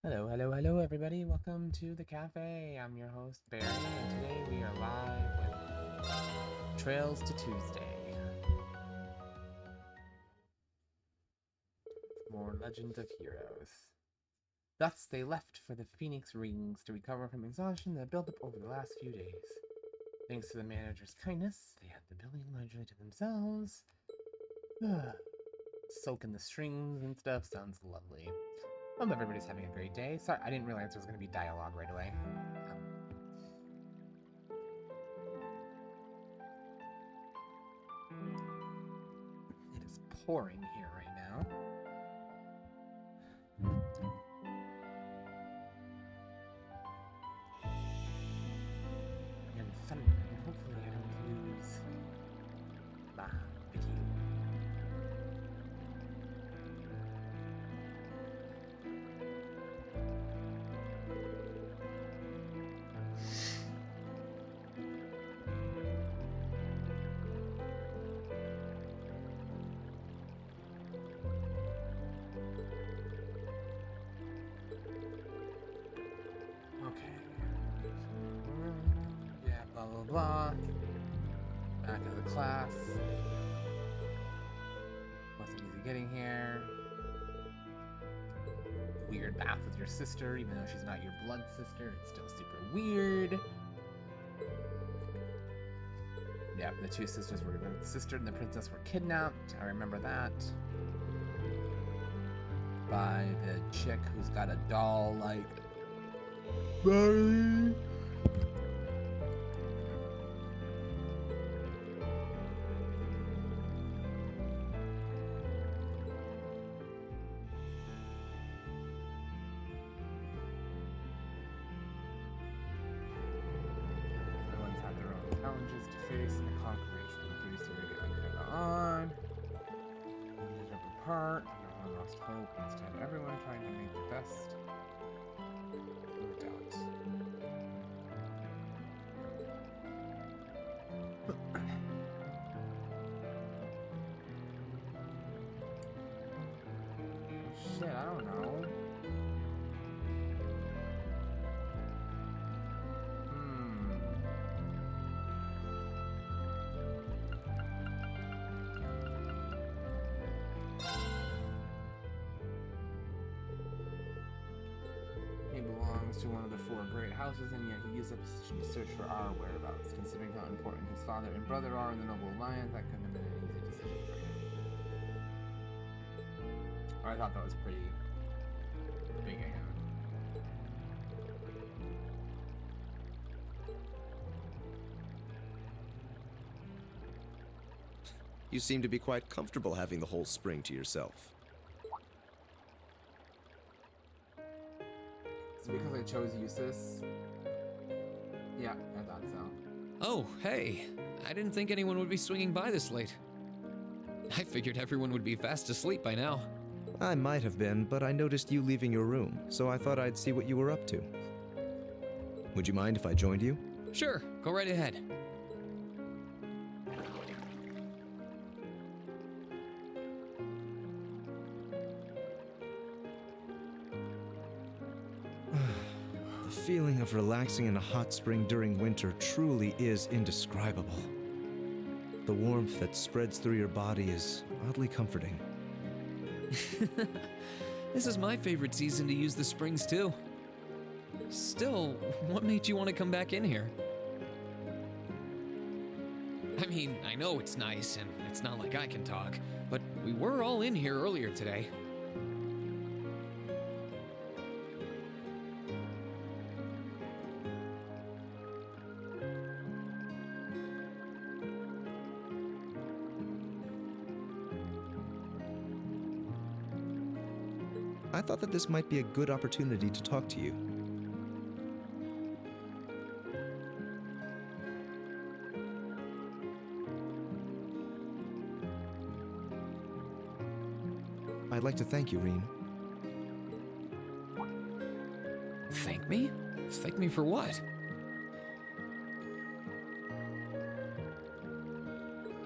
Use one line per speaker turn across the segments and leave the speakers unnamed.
Hello, hello, hello, everybody. Welcome to the cafe. I'm your host, Barry, and today we are live with Trails to Tuesday. More Legend of Heroes. Thus, they left for the Phoenix Rings to recover from exhaustion that built up over the last few days. Thanks to the manager's kindness, they had the building largely to themselves. Soak in the strings and stuff sounds lovely. Hope everybody's having a great day. Sorry, I didn't realize there was going to be dialogue right away. It is pouring here right now. And thunder, and hopefully I don't lose my video. Okay. Yeah, blah blah blah. Back of the class. Wasn't easy getting here. Weird bath with your sister, even though she's not your blood sister, it's still super weird. Yeah, the two sisters were, the sister and the princess were kidnapped. I remember that. By the chick who's got a doll like Barry. Everyone's had their own challenges to face and to conquer each of the three story going on. Ended up apart, no one lost hope, instead everyone trying to make the best worked out. Shit, I don't know. He belongs to one of the four great houses, and yet he used that position to search for our whereabouts. Considering how important his father and brother are in the Noble Alliance, that couldn't have been an easy decision for him. I thought that was pretty big of him.
You seem to be quite comfortable having the whole spring to yourself.
Is it because I chose Eustace? Yeah, I thought so.
Oh, hey. I didn't think anyone would be swinging by this late. I figured everyone would be fast asleep by now.
I might have been, but I noticed you leaving your room, so I thought I'd see what you were up to. Would you mind if I joined you?
Sure, go right ahead.
The feeling of relaxing in a hot spring during winter truly is indescribable. The warmth that spreads through your body is oddly comforting.
This is my favorite season to use the springs too. Still, what made you want to come back in here? I mean, I know it's nice and it's not like I can talk, but we were all in here earlier today.
I thought that this might be a good opportunity to talk to you. I'd like to thank you, Reen.
Thank me? Thank me for what?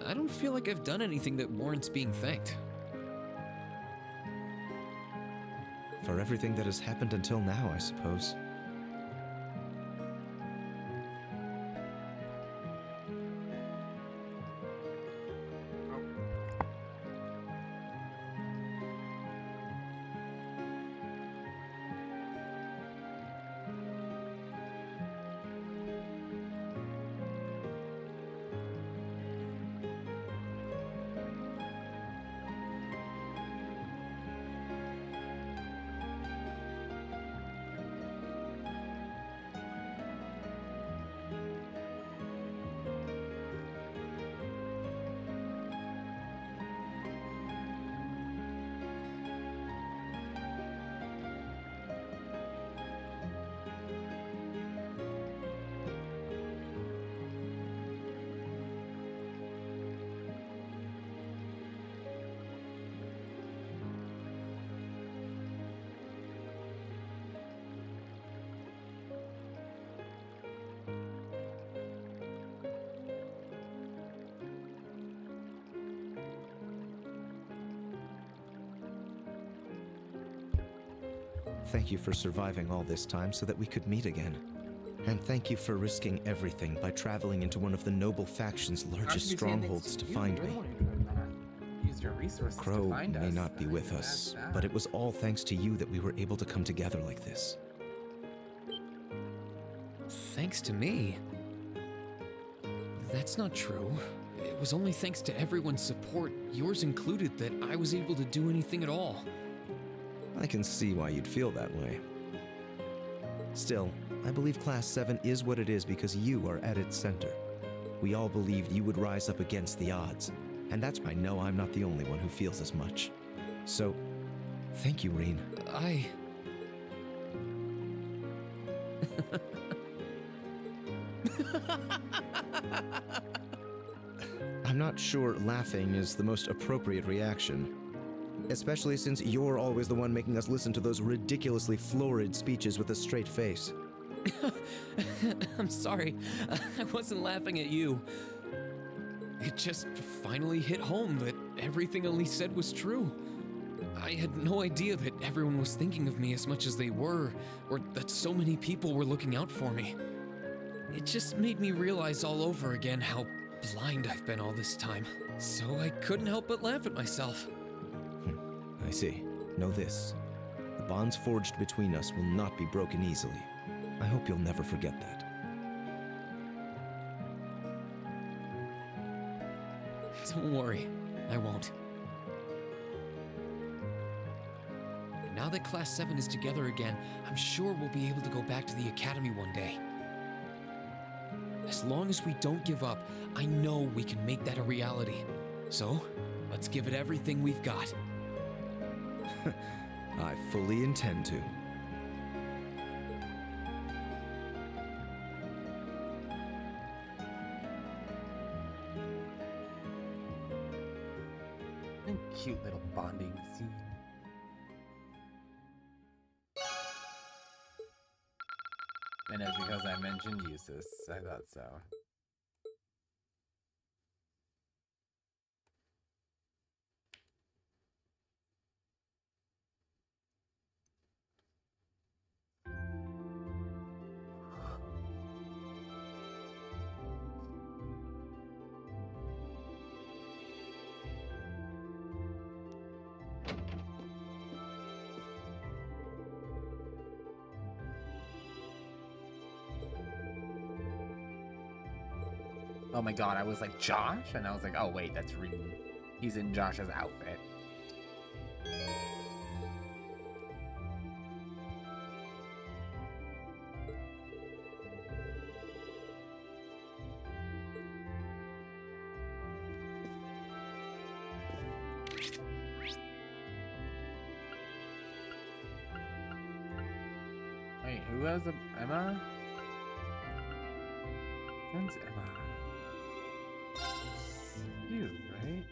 I don't feel like I've done anything that warrants being thanked.
for everything that has happened until now, I suppose. Thank you for surviving all this time so that we could meet again. And thank you for risking everything by traveling into one of the noble faction's largest strongholds to find me. Crow may not be with us, but it was all thanks to you that we were able to come together like this.
Thanks to me? That's not true. It was only thanks to everyone's support, yours included, that I was able to do anything at all.
I can see why you'd feel that way. Still, I believe Class 7 is what it is because you are at its center. We all believed you would rise up against the odds, and that's why I know I'm not the only one who feels as much. So, thank you, Rean. I'm not sure laughing is the most appropriate reaction. Especially since you're always the one making us listen to those ridiculously florid speeches with a straight face.
I'm sorry. I wasn't laughing at you. It just finally hit home that everything Elise said was true. I had no idea that everyone was thinking of me as much as they were, or that so many people were looking out for me. It just made me realize all over again how blind I've been all this time. So I couldn't help but laugh at myself.
I see. Know this. The bonds forged between us will not be broken easily. I hope you'll never forget that.
Don't worry, I won't. Now that Class 7 is together again, I'm sure we'll be able to go back to the Academy one day. As long as we don't give up, I know we can make that a reality. So, let's give it everything we've got.
I fully intend to.
Cute little bonding scene. And it's because I mentioned Eustace. I thought so. Oh my god, I was like, Josh? And I was like, oh wait, that's Rean. He's in Josh's outfit. Wait, who has a Emma? Since Emma. You, right?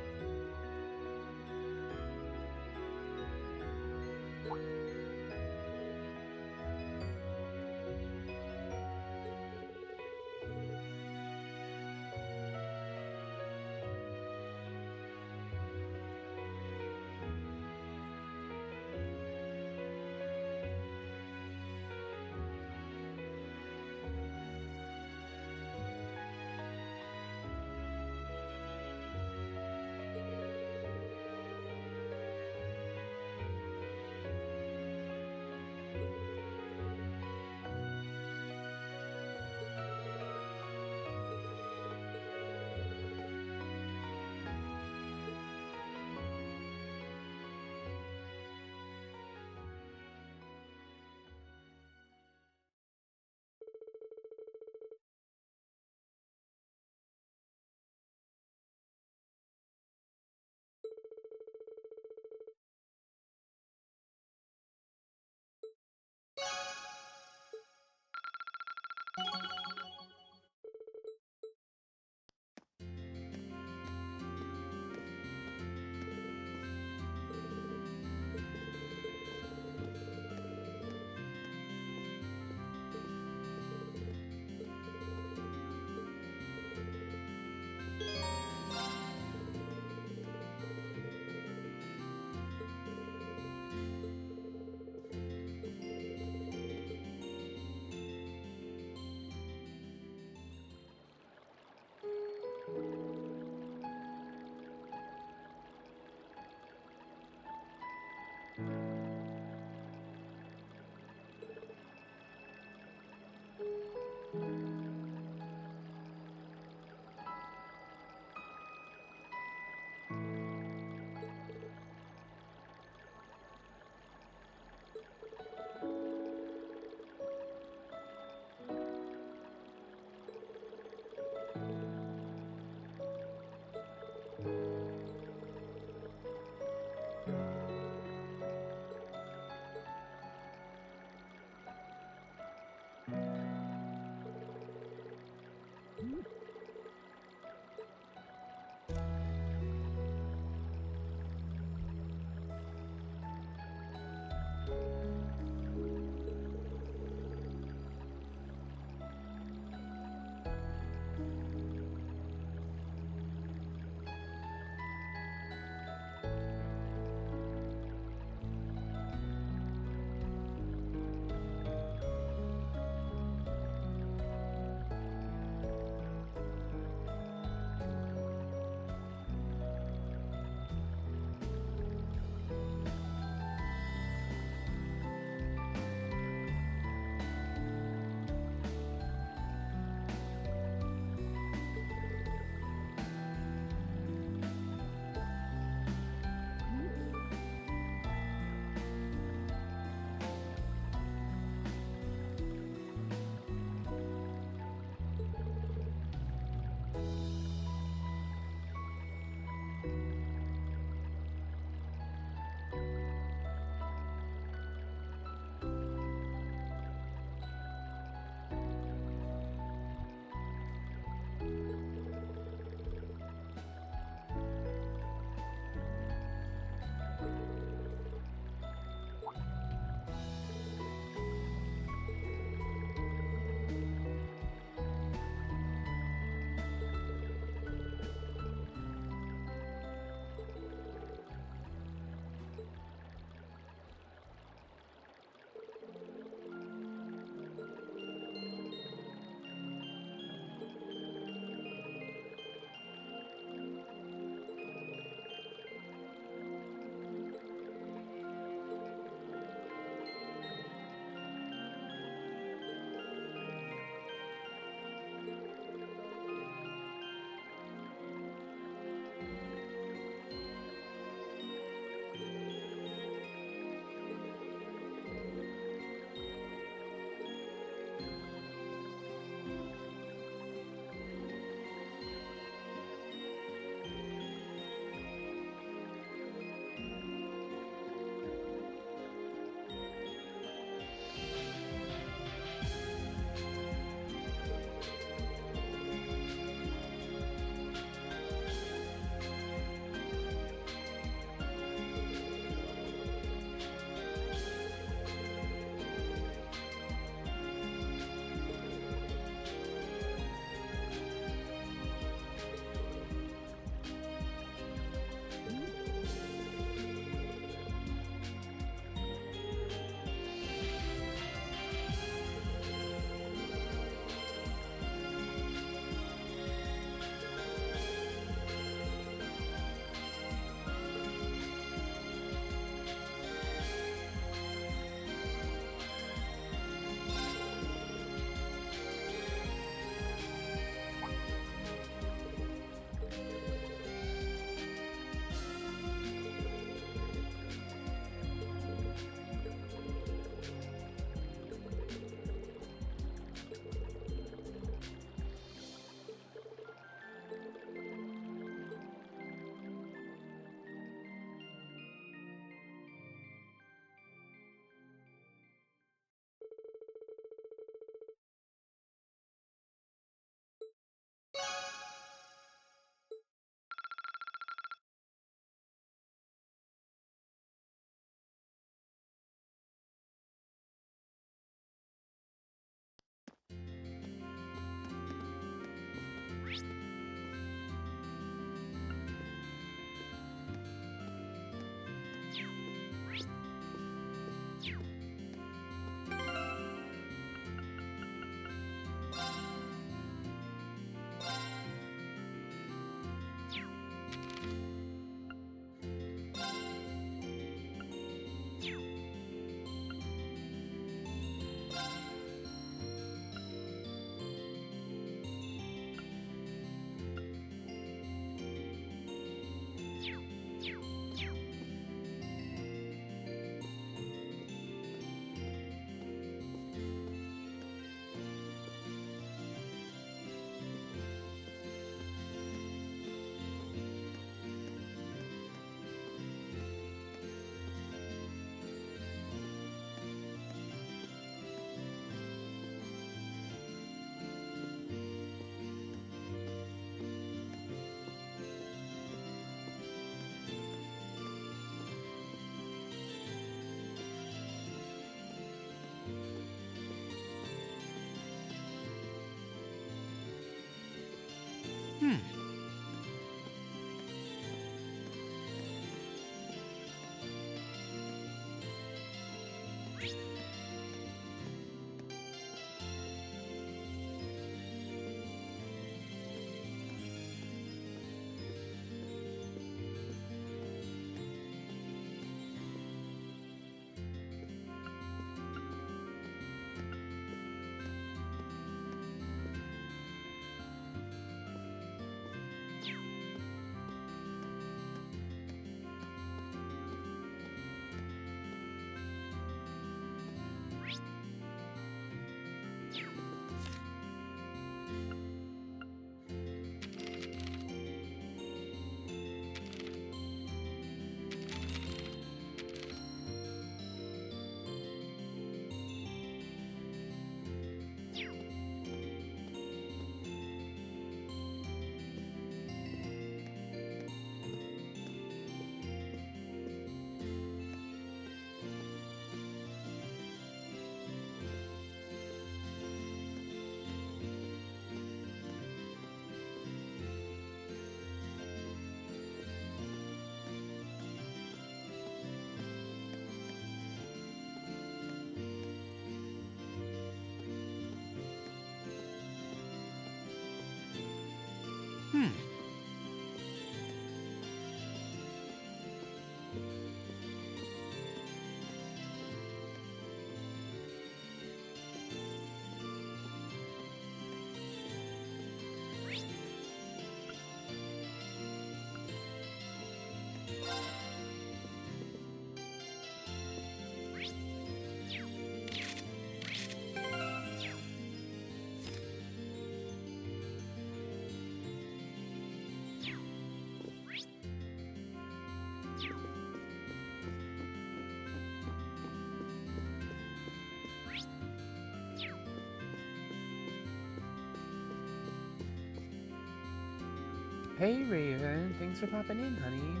Hey Raven, thanks for popping in, honey.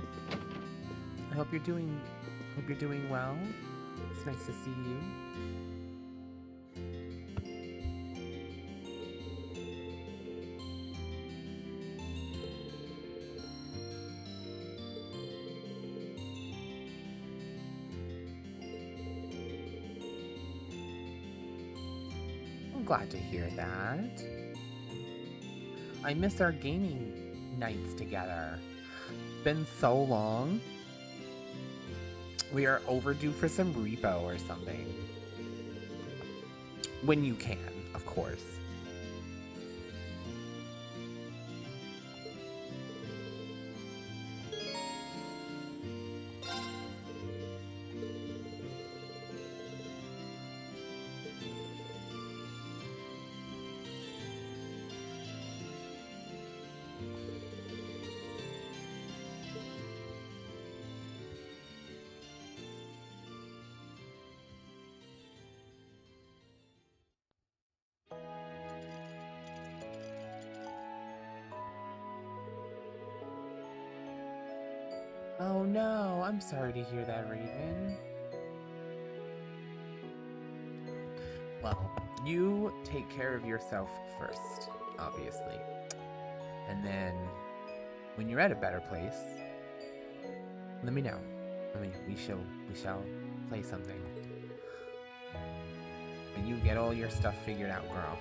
I hope you're doing well. It's nice to see you. I'm glad to hear that. I miss our gaming nights together. It's been so long. We are overdue for some repo or something. When you can, of course. Oh no, I'm sorry to hear that, Raven. Well, you take care of yourself first, obviously. And then, when you're at a better place, let me know. We shall play something. And you get all your stuff figured out, girl.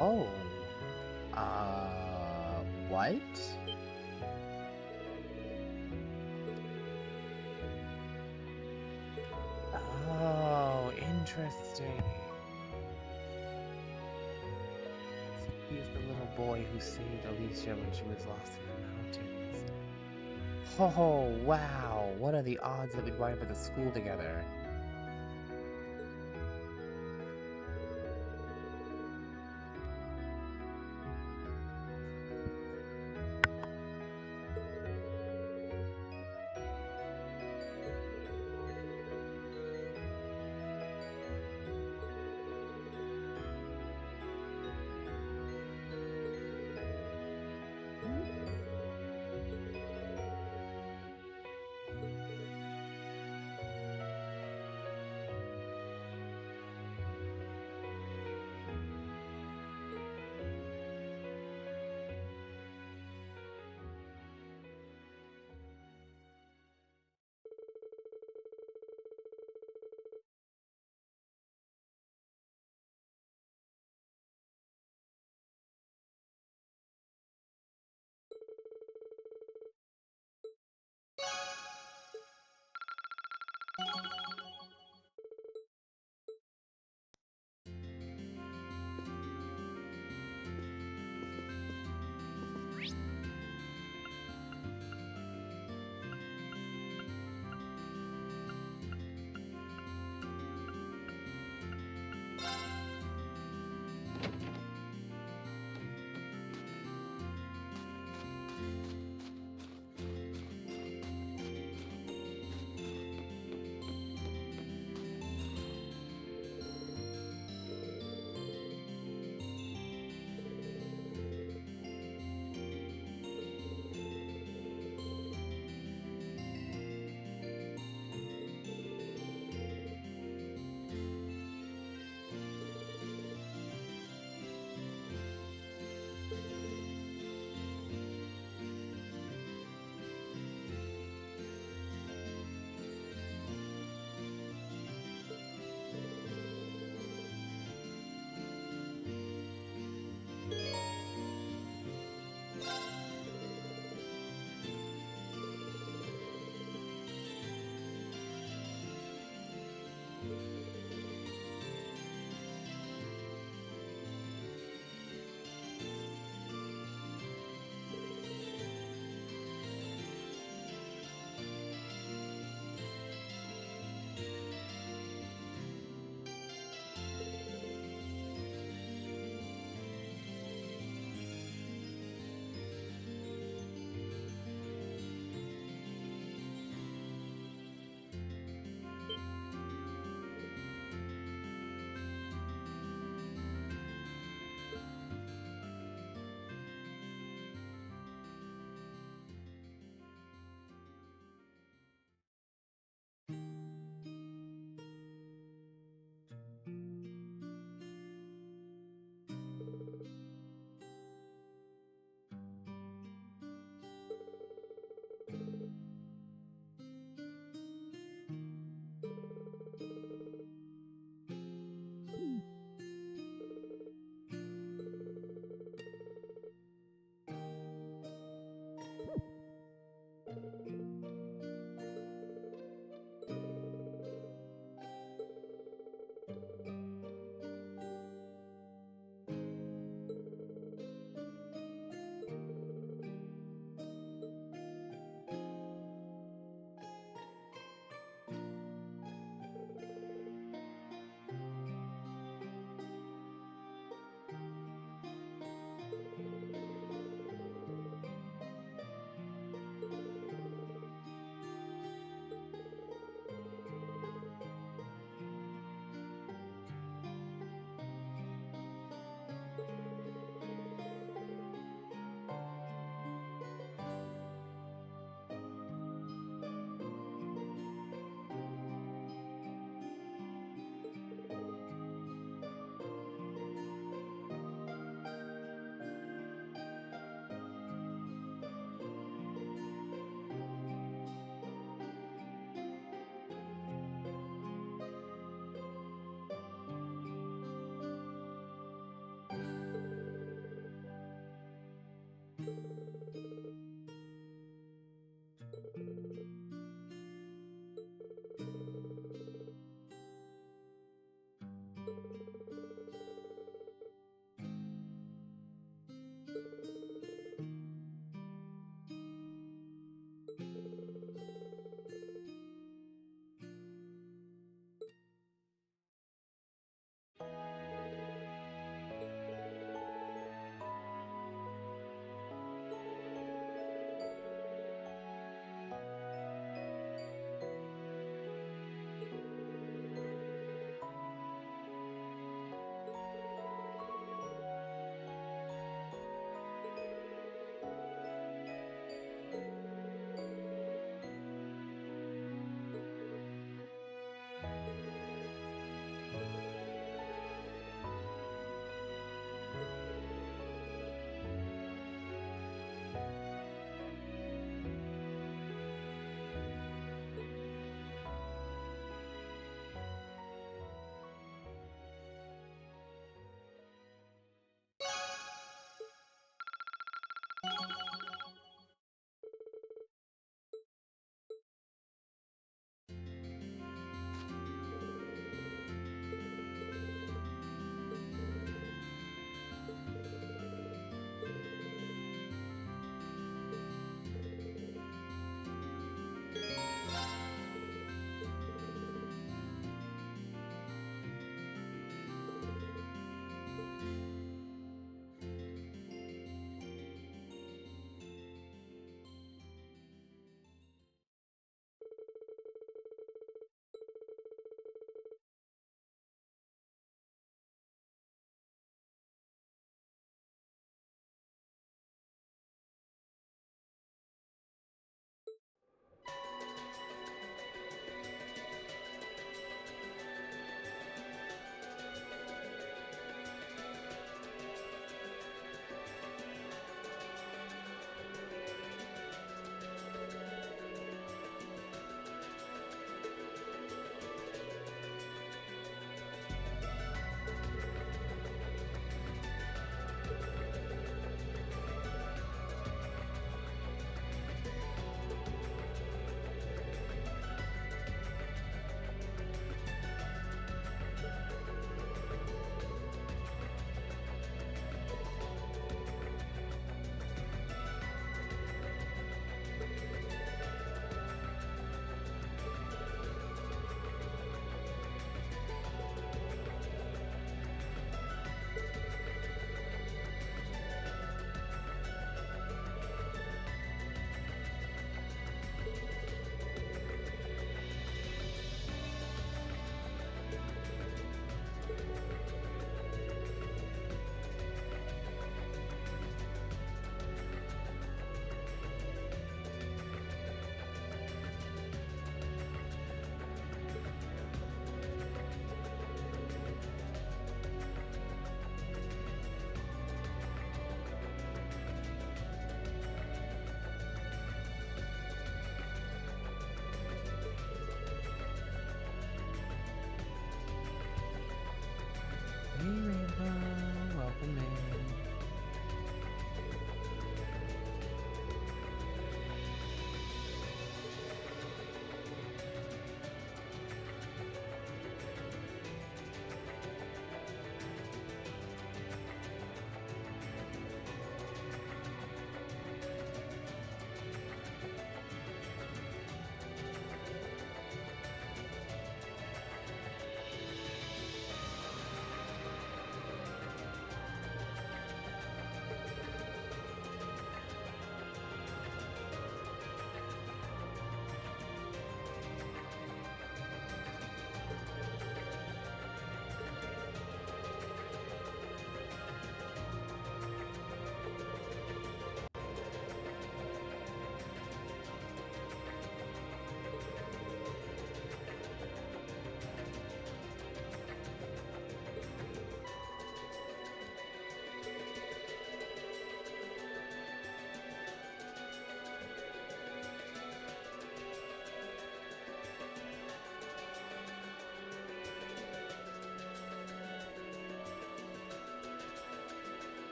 Oh. What? Oh, interesting. So he's the little boy who saved Alicia when she was lost in the mountains. Oh, wow. What are the odds that we'd wind up at the school together?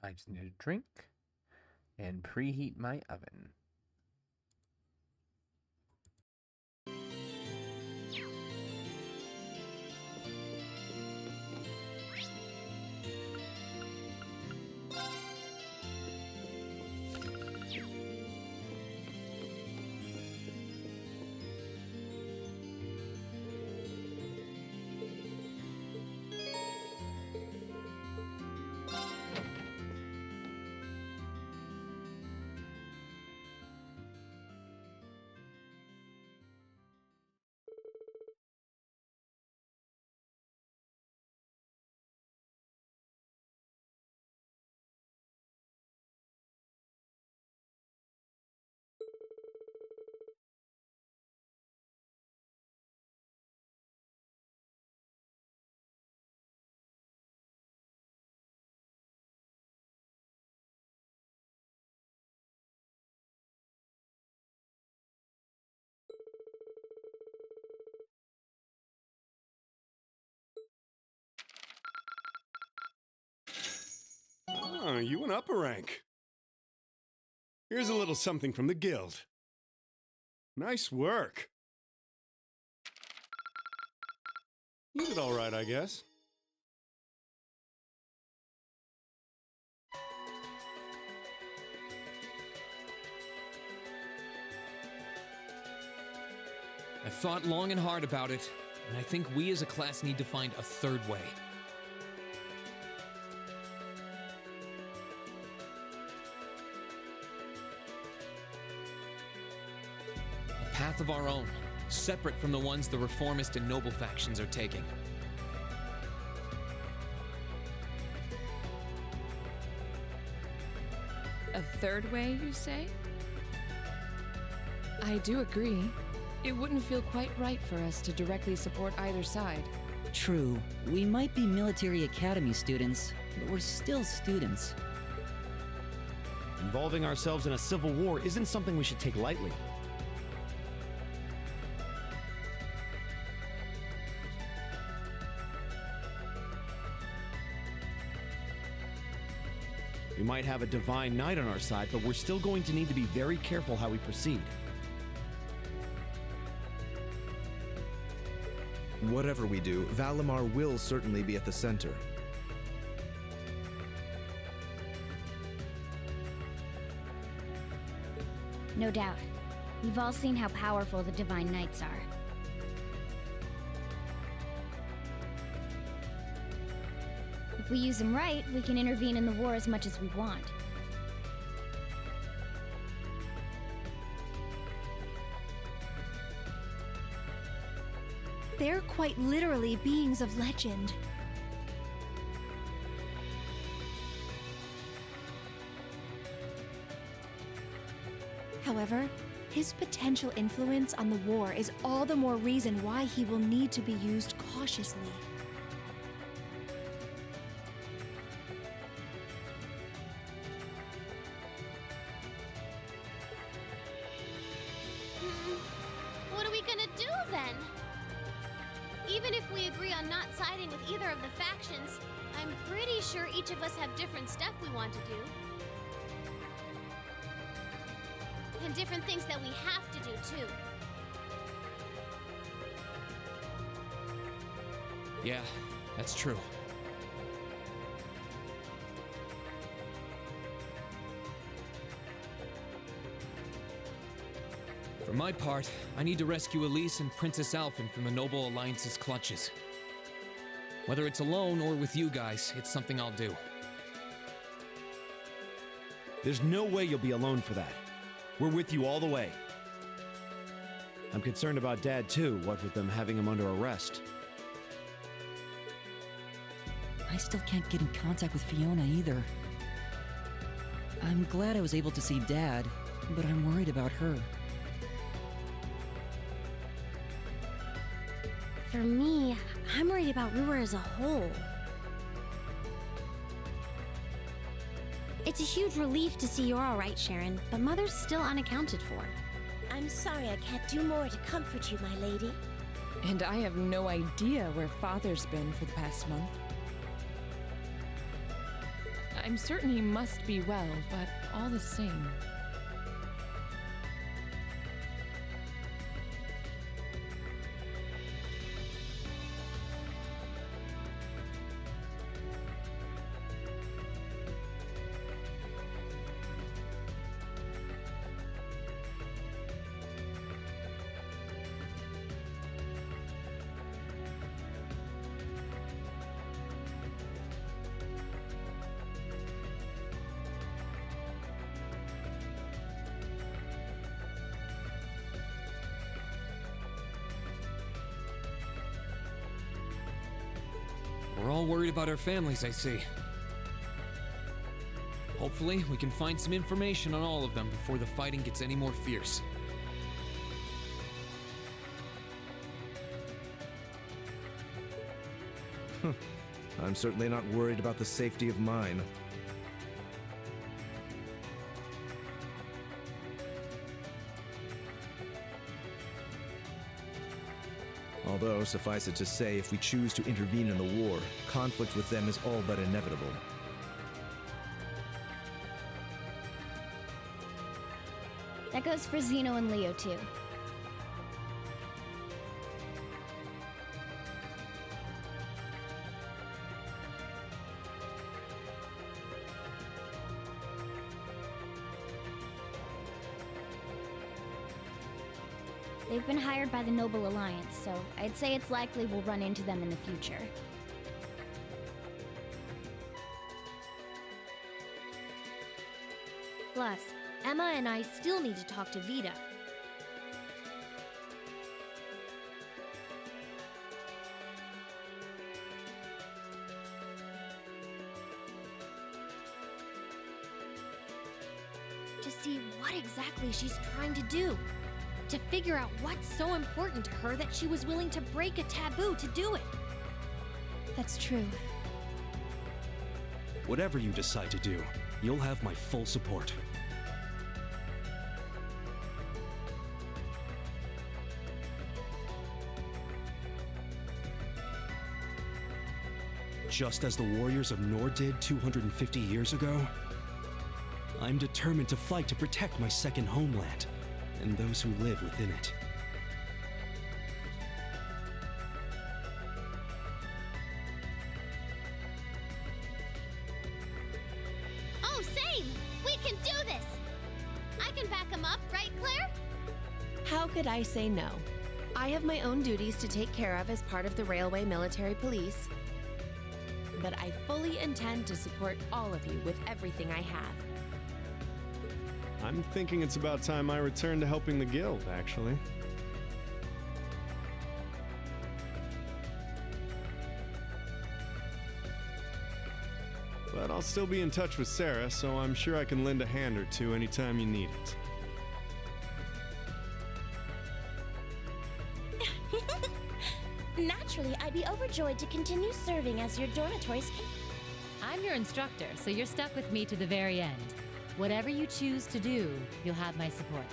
I just need a drink and preheat my oven.
Oh, you went up a rank. Here's a little something from the guild. Nice work. You did all right, I guess.
I thought long and hard about it, and I think we as a class need to find a third way. A path of our own, separate from the ones the reformist and noble factions are taking.
A third way, you say? I do agree. It wouldn't feel quite right for us to directly support either side.
True, we might be military academy students, but we're still students.
Involving ourselves in a civil war isn't something we should take lightly. We might have a divine knight on our side, but we're still going to need to be very careful how we proceed.
Whatever we do, Valimar will certainly be at the center.
No doubt. We've all seen how powerful the Divine Knights are. If we use them right, we can intervene in the war as much as we want.
They're quite literally beings of legend. However, his potential influence on the war is all the more reason why he will need to be used cautiously.
What are we gonna do then? Even if we agree on not siding with either of the factions, I'm pretty sure each of us have different stuff we want to do. And different things that we have to do, too.
Yeah, that's true. For my part, I need to rescue Elise and Princess Alphen from the Noble Alliance's clutches. Whether it's alone or with you guys, it's something I'll do.
There's no way you'll be alone for that. We're with you all the way. I'm concerned about Dad too, what with them having him under arrest.
I still can't get in contact with Fiona either. I'm glad I was able to see Dad, but I'm worried about her.
For me, I'm worried about Ruhr as a whole. It's a huge relief to see you're all right, Sharon, but Mother's still unaccounted for.
I'm sorry I can't do more to comfort you, my lady.
And I have no idea where Father's been for the past month. I'm certain he must be well, but all the same.
We're all worried about our families, I see. Hopefully, we can find some information on all of them before the fighting gets any more fierce.
I'm certainly not worried about the safety of mine. Although, suffice it to say, if we choose to intervene in the war, conflict with them is all but inevitable.
That goes for Zeno and Leo, too. They've been hired by the Noble Alliance, so I'd say it's likely we'll run into them in the future.
Plus, Emma and I still need to talk to Vita. To see what exactly she's trying to do. To figure out what's so important to her that she was willing to break a taboo to do it.
That's true.
Whatever you decide to do, you'll have my full support. Just as the warriors of Nord did 250 years ago, I'm determined to fight to protect my second homeland and those who live within it.
Oh, same! We can do this! I can back him up, right, Claire?
How could I say no? I have my own duties to take care of as part of the Railway Military Police. But I fully intend to support all of you with everything I have.
I'm thinking it's about time I return to helping the guild, actually. But I'll still be in touch with Sarah, so I'm sure I can lend a hand or two anytime you need it.
Naturally, I'd be overjoyed to continue serving as your dormitory's.
I'm your instructor, so you're stuck with me to the very end. Whatever you choose to do, you'll have my support.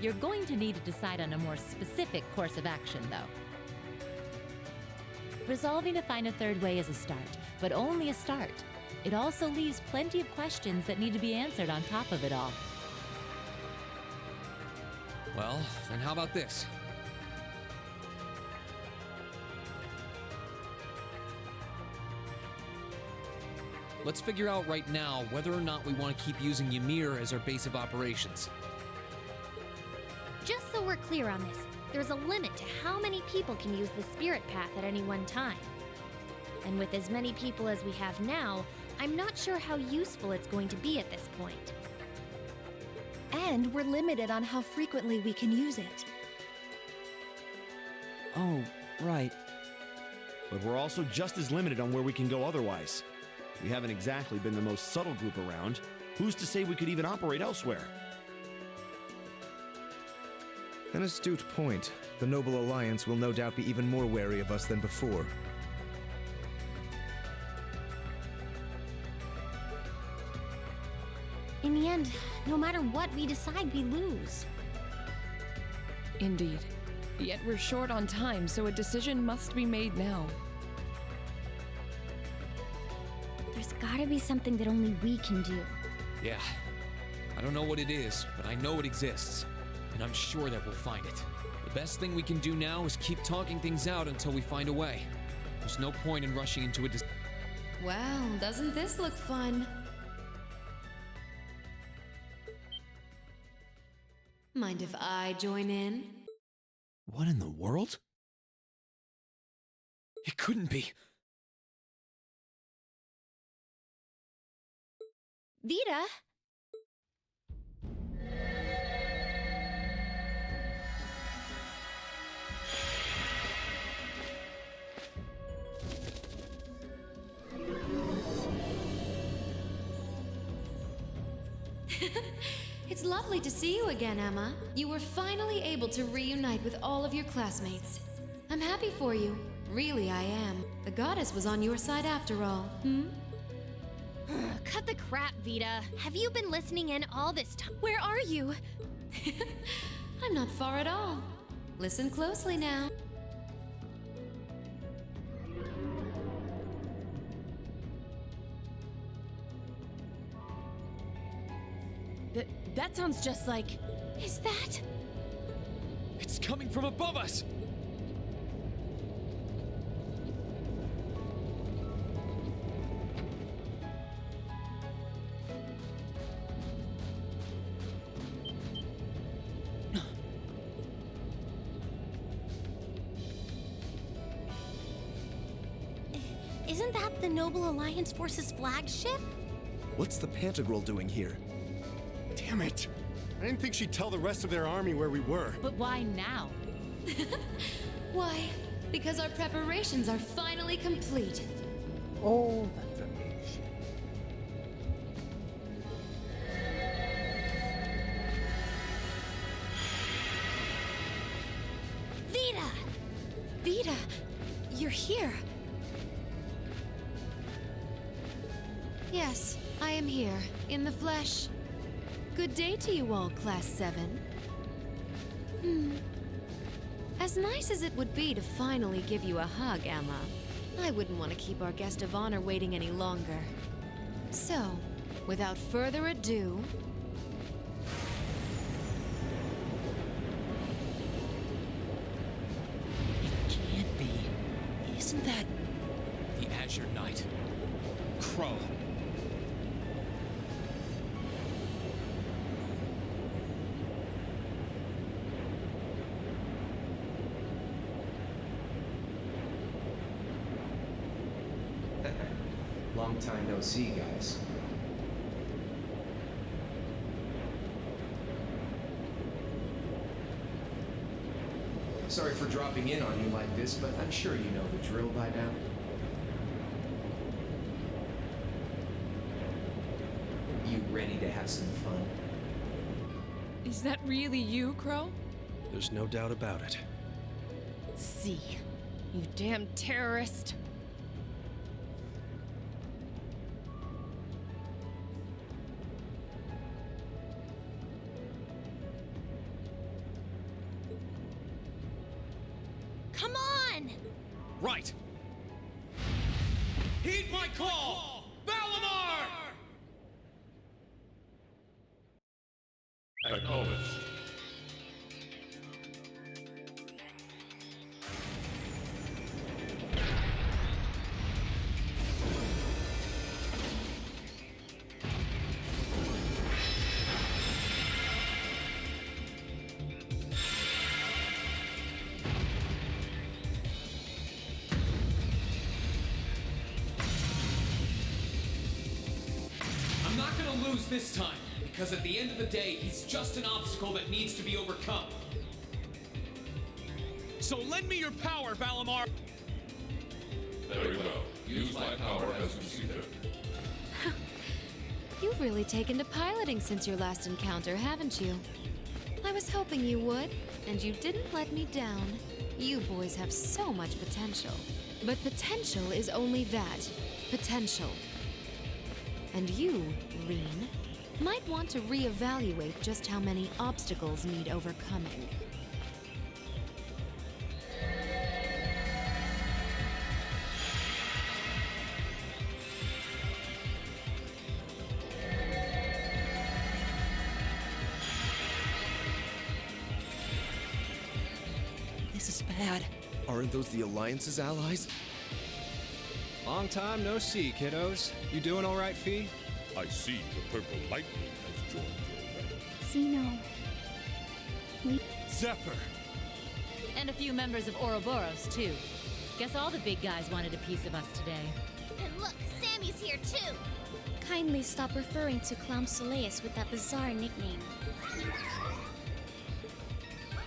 You're going to need to decide on a more specific course of action, though. Resolving to find a third way is a start, but only a start. It also leaves plenty of questions that need to be answered on top of it all.
Well, then how about this? Let's figure out right now whether or not we want to keep using Ymir as our base of operations.
Just so we're clear on this, there's a limit to how many people can use the Spirit Path at any one time. And with as many people as we have now, I'm not sure how useful it's going to be at this point.
And we're limited on how frequently we can use it.
Oh, right. But we're also just as limited on where we can go otherwise. We haven't exactly been the most subtle group around. Who's to say we could even operate elsewhere?
An astute point. The Noble Alliance will no doubt be even more wary of us than before.
In the end, no matter what we decide, we lose.
Indeed. Yet we're short on time, so a decision must be made now.
There's gotta be something that only we can do.
Yeah. I don't know what it is, but I know it exists. And I'm sure that we'll find it. The best thing we can do now is keep talking things out until we find a way. There's no point in rushing into a
Well, doesn't this look fun? Mind if I join in?
What in the world?
It couldn't be.
Vita?
It's lovely to see you again, Emma. You were finally able to reunite with all of your classmates. I'm happy for you. Really, I am. The goddess was on your side after all.
Cut the crap, Vita. Have you been listening in all this time?
Where are you? I'm not far at all. Listen closely now.
That sounds just like...
Is that?
It's coming from above us!
Isn't that the Noble Alliance Force's flagship?
What's the Pantagruel doing here?
Damn it! I didn't think she'd tell the rest of their army where we were.
But why now?
Why? Because our preparations are finally complete.
Oh, that's amazing.
Vita! Vita, you're here. Yes, I am here, in the flesh. Good day to you all, Class 7. As nice as it would be to finally give you a hug, Emma, I wouldn't want to keep our guest of honor waiting any longer. So, without further ado...
It can't be. Isn't that...
The Azure Knight. Crow.
Long time no see, guys. Sorry for dropping in on you like this, but I'm sure you know the drill by now. You ready to have some fun?
Is that really you, Crow?
There's no doubt about it.
See. You damn terrorist.
Come on!
Right! Heed my call! Valimar!
Acknowledged.
I'm not gonna lose this time, because at the end of the day, he's just an obstacle that needs to be overcome. So lend me your power, Valimar!
Very well. Use my power as you see fit.
You've really taken to piloting since your last encounter, haven't you? I was hoping you would, and you didn't let me down. You boys have so much potential. But potential is only that. Potential. And you, Reen, might want to reevaluate just how many obstacles need overcoming.
Dad.
Aren't those the Alliance's allies?
Long time no see, kiddos. You doing all right, Fee?
I see the purple lightning has joined your ranks.
Xeno.
Zephyr!
And a few members of Ouroboros, too. Guess all the big guys wanted a piece of us today.
And look, Sammy's here too!
Kindly stop referring to Clown Soleus with that bizarre nickname.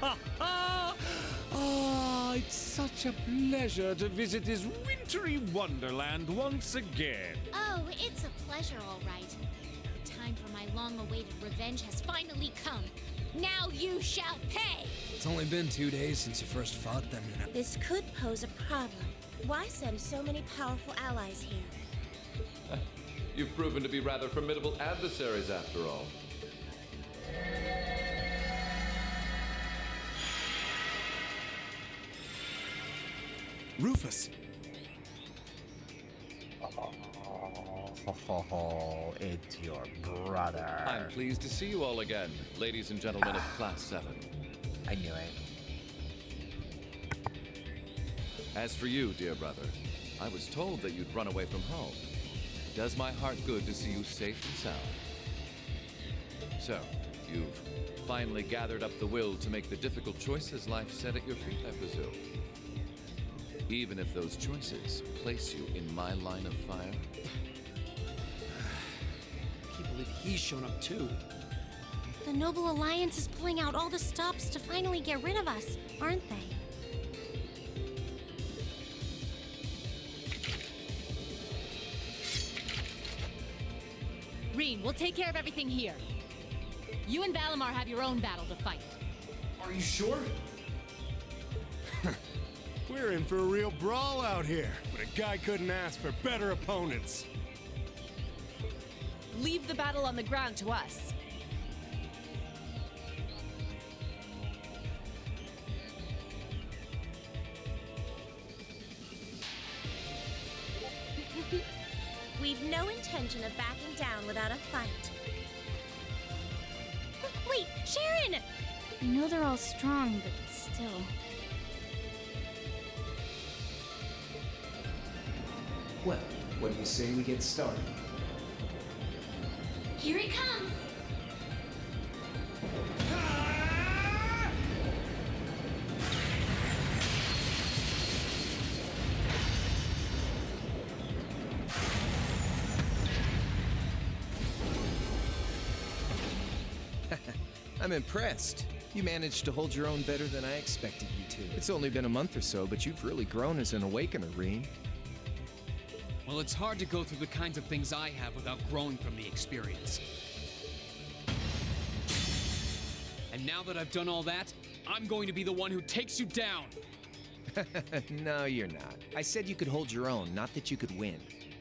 Ha ha! Ah, it's such a pleasure to visit this wintry wonderland once again.
Oh, it's a pleasure, all right. The time for my long-awaited revenge has finally come. Now you shall pay!
It's only been 2 days since you first fought them, you know.
This could pose a problem. Why send so many powerful allies here?
You've proven to be rather formidable adversaries after all.
Rufus!
Oh, it's your brother.
I'm pleased to see you all again, ladies and gentlemen of Class 7.
I knew it.
As for you, dear brother, I was told that you'd run away from home. It does my heart good to see you safe and sound. So, you've finally gathered up the will to make the difficult choices life set at your feet, I presume. Even if those choices place you in my line of fire?
I can't believe he's shown up too.
The Noble Alliance is pulling out all the stops to finally get rid of us, aren't they?
Reen, we'll take care of everything here. You and Valimar have your own battle to fight.
Are you sure?
We're in for a real brawl out here, but a guy couldn't ask for better opponents.
Leave the battle on the ground to us.
We've no intention of backing down without a fight.
Wait, Sharon!
I know they're all strong, but still.
Well, what do you say we get started?
Here he comes!
I'm impressed. You managed to hold your own better than I expected you to. It's only been a month or so, but you've really grown as an Awakener, Reen.
Well, it's hard to go through the kinds of things I have without growing from the experience. And now that I've done all that, I'm going to be the one who takes you down.
No, you're not. I said you could hold your own, not that you could win.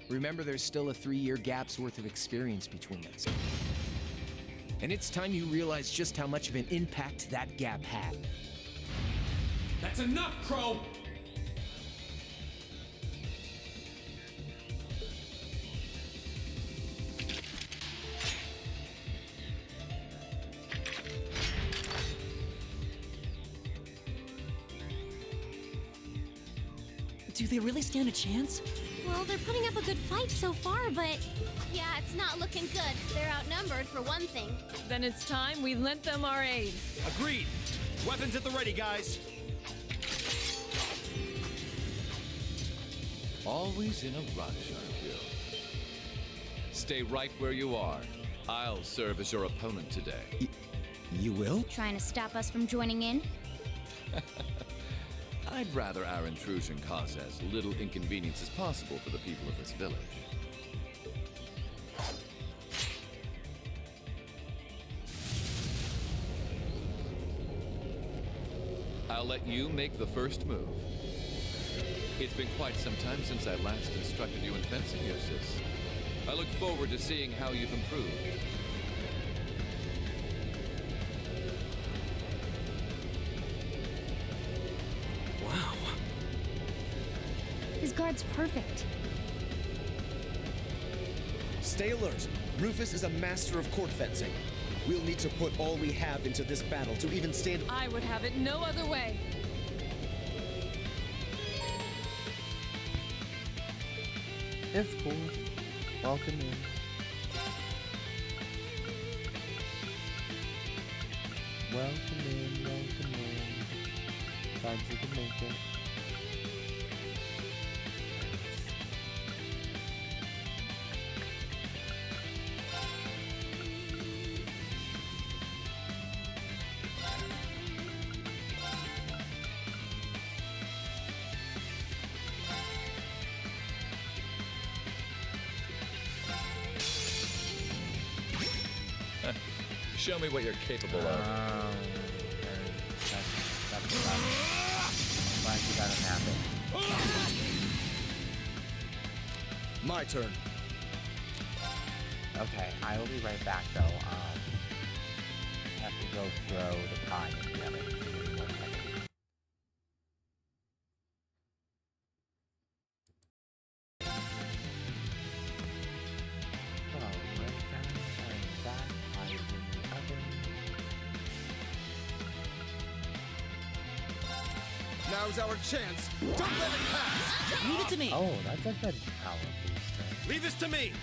Remember, there's still a 3-year gap's worth of experience between us. And it's time you realize just how much of an impact that gap had.
That's enough, Crow!
Do they really stand a chance?
Well, they're putting up a good fight so far, but... Yeah, it's not looking good. They're outnumbered, for one thing.
Then it's time we lent them our aid.
Agreed. Weapons at the ready, guys.
Always in a rush, aren't you? Stay right where you are. I'll serve as your opponent today.
You will?
Trying to stop us from joining in?
I'd rather our intrusion cause as little inconvenience as possible for the people of this village. I'll let you make the first move. It's been quite some time since I last instructed you in fencing, Ursus. I look forward to seeing how you've improved.
Wow.
His guard's perfect.
Stay alert. Rufus is a master of court fencing. We'll need to put all we have into this battle to even stand.
I would have it no other way.
It's cool. Welcome in. Welcome in, welcome in. Glad you could make it.
Show me what you're capable of.
That's glad you got a nap it.
My turn.
Okay, I will be right back though. I have to go throw the pie in the oven. Give me 1 second.
Now's our chance. Don't let it pass.
Leave it to me.
Oh, that's a good power booster.
Leave this to me.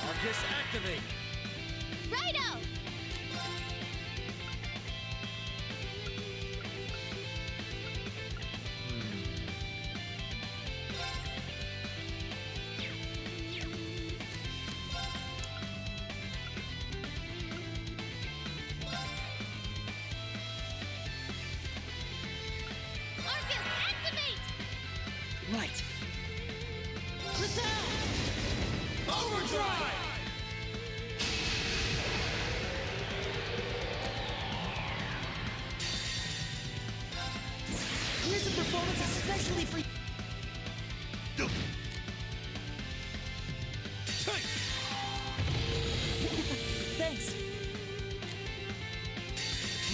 Arcus, activate.
Righto! Arcus, activate!
Right.
Overdrive!
Here's a performance especially for you. Thanks.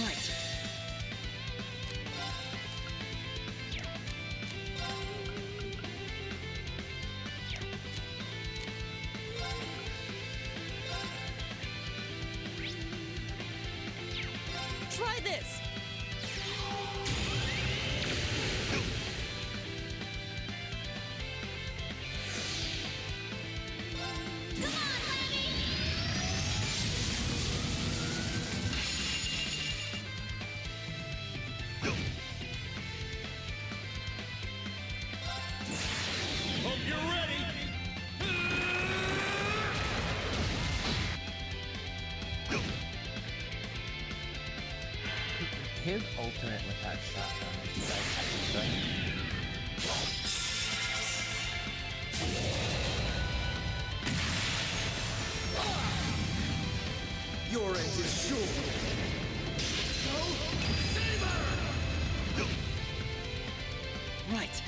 Right. Try this.
Hope you're ready.
His ultimate with that shotgun is like actually
Your end is sure.
Right.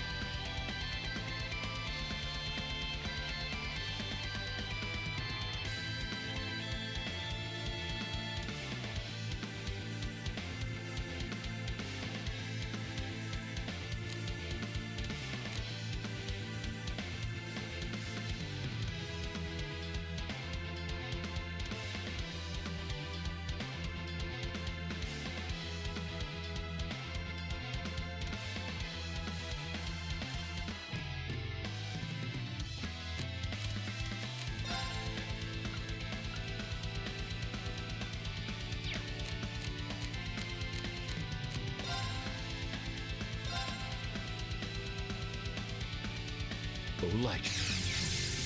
Oh, like.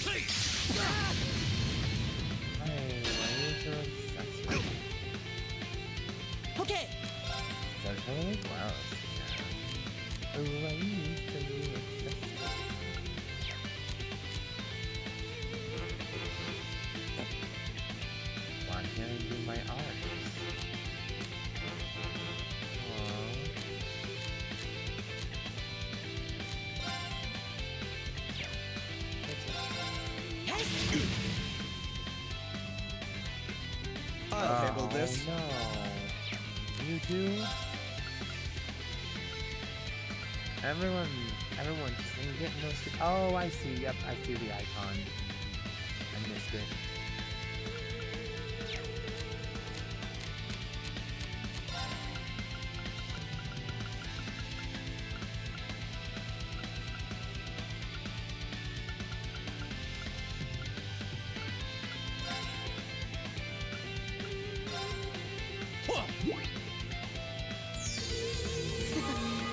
Hey, laser accessory.
Okay.
That's really gross. Yeah. Oh, I used to do accessory. Why can't I do my arms? Aww.
I'll handle this.
No. You too? Everyone's just ain't getting those. Oh, I see. Yep, I see the icon. I missed it.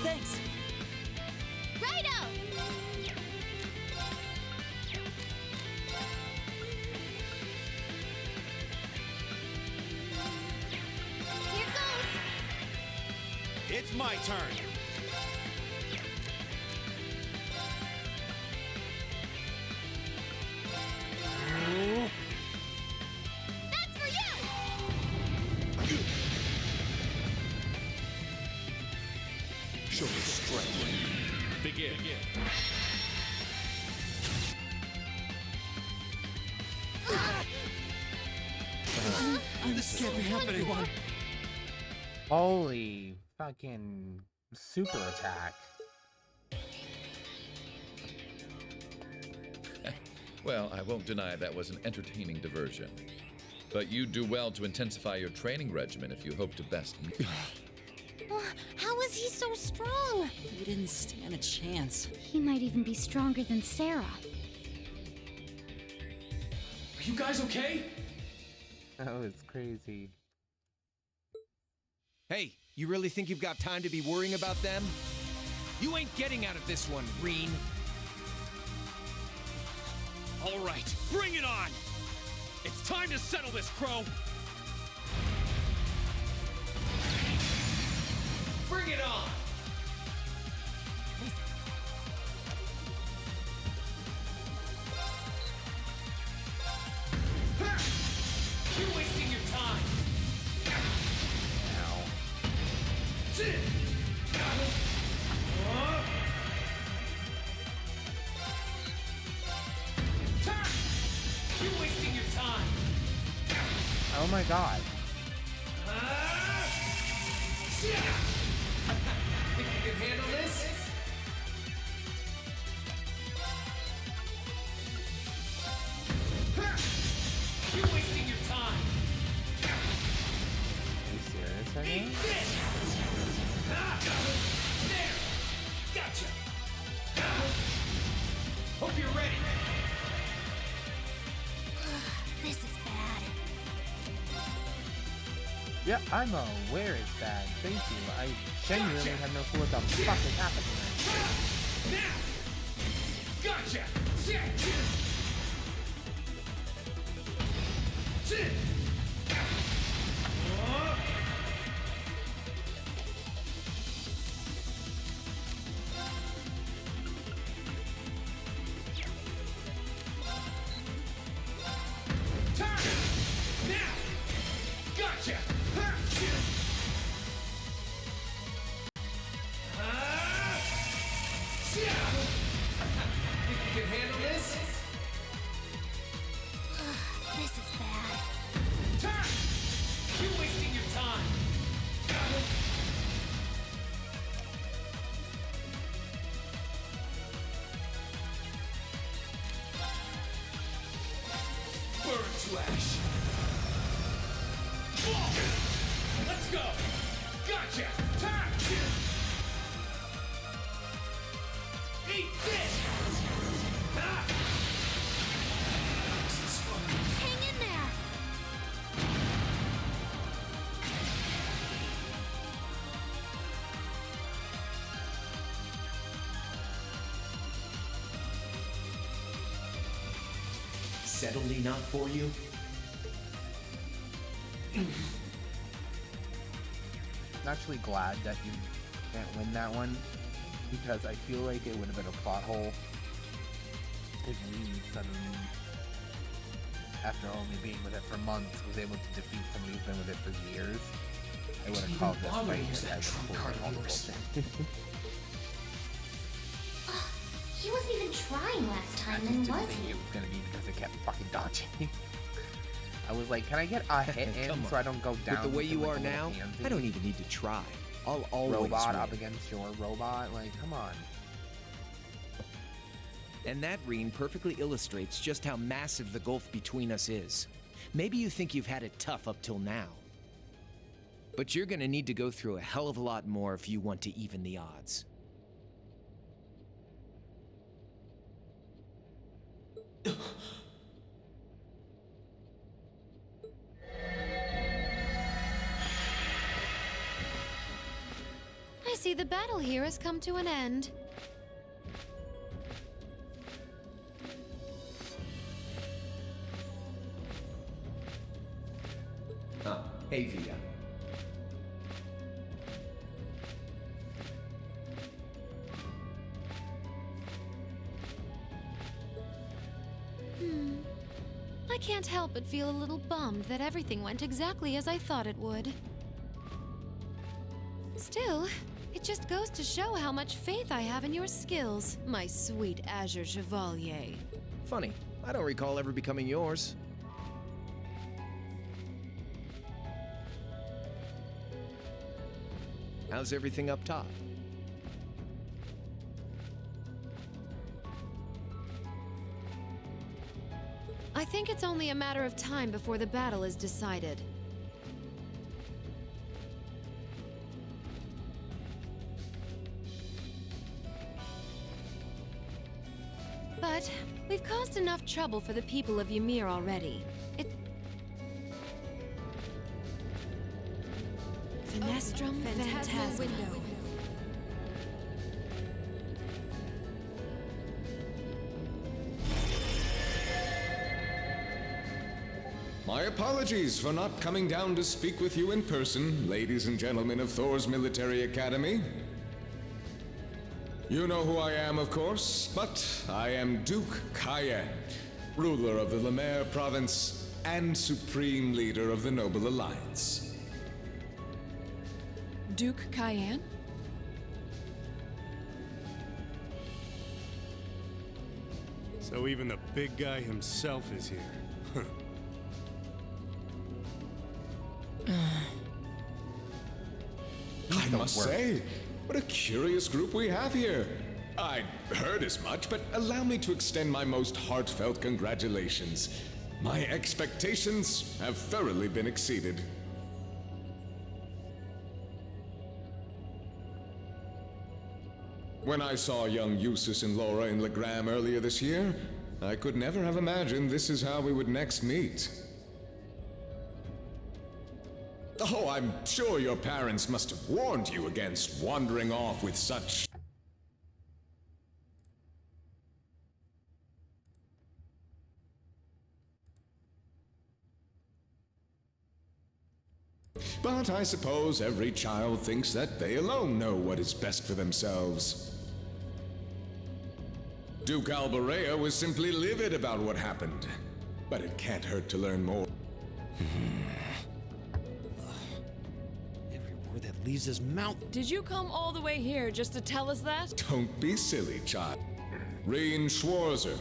Thanks.
Righto! Here goes!
It's my turn.
That's for you!
Show me strength. Begin.
This can't be happening.
Holy fucking super attack.
Well, I won't deny that was an entertaining diversion. But you do well to intensify your training regimen if you hope to best meet.
How is he so strong?
You didn't stand a chance.
He might even be stronger than Sarah.
Are you guys okay?
That was crazy.
Hey, you really think you've got time to be worrying about them? You ain't getting out of this one, Reen.
All right, bring it on! It's time to settle this, Crow!
Bring it on! You're wasting your time! You're wasting your time!
Oh my god.
Think you can handle this? You're wasting your time!
Are you serious right
Eat
now?
this! There! Gotcha! Hope you're ready!
This is bad.
Yeah, I'm aware it's bad. Thank you. I genuinely have no clue what the fuck is happening.
Now! Gotcha! Now! Gotcha! Think you can handle this?
This is bad.
Turn! You're wasting your time! Burn to ash! Whoa! Let's go! Gotcha! Turn! Eat this! Ah!
Hang in there!
Settled enough for you?
I'm actually glad that you can't win that one, because I feel like it would have been a plot hole if Reed suddenly, after only being with it for months, was able to defeat somebody who's been with it for years. I would have called this
bother
fight
to use that
as a
trump
full
card of
horrible
yours.
thing.
He wasn't even trying last
I
time,
just
then
didn't
was
think
he?
it was gonna be because it kept fucking dodging. I was like, can I get a hit in
Come
so I don't go down?
With the way you
looking
are
like a little
now,
pansy?
I don't even need to try. I'll always
Robot
win.
up against your robot? Like, come on.
And that ring perfectly illustrates just how massive the gulf between us is. Maybe you think you've had it tough up till now. But you're gonna need to go through a hell of a lot more if you want to even the odds.
I see the battle here has come to an end.
Hey, Via.
I can't help but feel a little bummed that everything went exactly as I thought it would. Still, it just goes to show how much faith I have in your skills, my sweet Azure Chevalier.
Funny, I don't recall ever becoming yours. How's everything up top?
I think it's only a matter of time before the battle is decided. But we've caused enough trouble for the people of Ymir already. Finestrum Phantasma. Window.
My apologies for not coming down to speak with you in person, ladies and gentlemen of Thor's Military Academy. You know who I am, of course, but I am Duke Cayenne, ruler of the Lemaire province and supreme leader of the Noble Alliance.
Duke Cayenne?
So even the big guy himself is here. Huh. I must say, what a curious group we have here. I'd heard as much, but allow me to extend my most heartfelt congratulations. My expectations have thoroughly been exceeded. When I saw young Eustace and Laura in Legram earlier this year, I could never have imagined this is how we would next meet. Oh, I'm sure your parents must have warned you against wandering off with such... But I suppose every child thinks that they alone know what is best for themselves. Duke Albarea was simply livid about what happened, but it can't hurt to learn more.
Every word that leaves his mouth.
Did you come all the way here just to tell us that?
Don't be silly, child. Rein Schwarzer.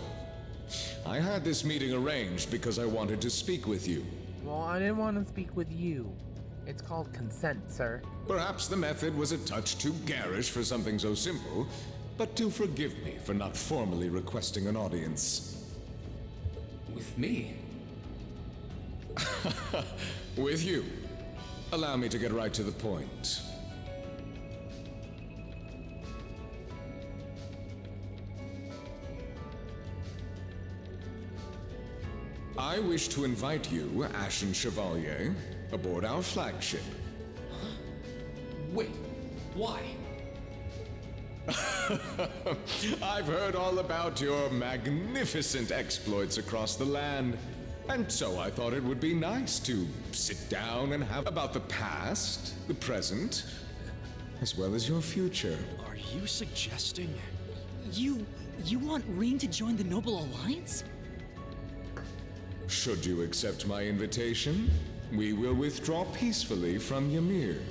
I had this meeting arranged because I wanted to speak with you.
Well, I didn't want to speak with you. It's called consent, sir.
Perhaps the method was a touch too garish for something so simple, but do forgive me for not formally requesting an audience.
With me?
With you. Allow me to get right to the point. I wish to invite you, Ashen Chevalier, aboard our flagship.
Wait, why?
I've heard all about your magnificent exploits across the land, and so I thought it would be nice to sit down and have about the past, the present, as well as your future.
Are you suggesting... You want Rein to join the Noble Alliance?
Should you accept my invitation, we will withdraw peacefully from Ymir.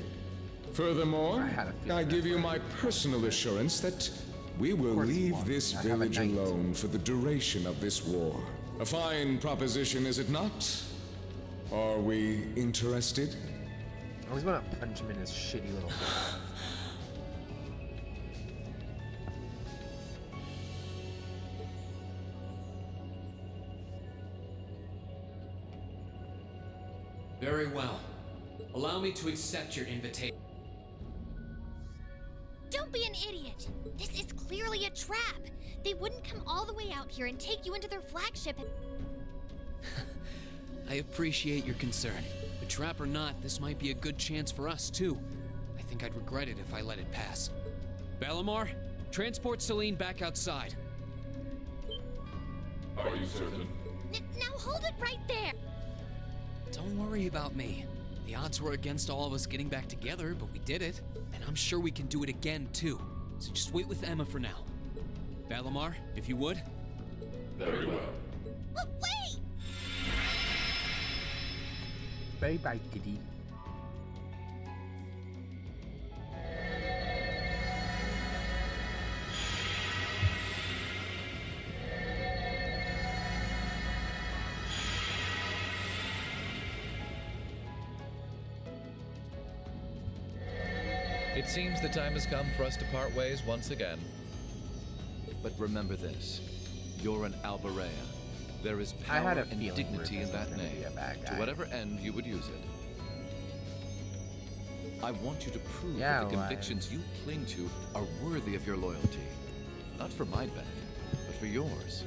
Furthermore, I give you my personal assurance that we will leave this village alone for the duration of this war. A fine proposition, is it not? Are we interested?
I always want to punch him in his shitty little face.
Very well. Allow me to accept your invitation.
Don't be an idiot! This is clearly a trap! They wouldn't come all the way out here and take you into their flagship and...
I appreciate your concern. But trap or not, this might be a good chance for us, too. I think I'd regret it if I let it pass. Balamar, transport Celine back outside.
Are you certain?
Now hold it right there!
Don't worry about me. The odds were against all of us getting back together, but we did it. And I'm sure we can do it again, too. So just wait with Emma for now. Balamar, if you would.
Very well.
Wait!
Bye-bye, kitty.
It seems the time has come for us to part ways once again. But remember this. You're an Alberea. There is power and dignity in that name, to whatever end you would use it. I want you to prove that the convictions you cling to are worthy of your loyalty. Not for my benefit, but for yours.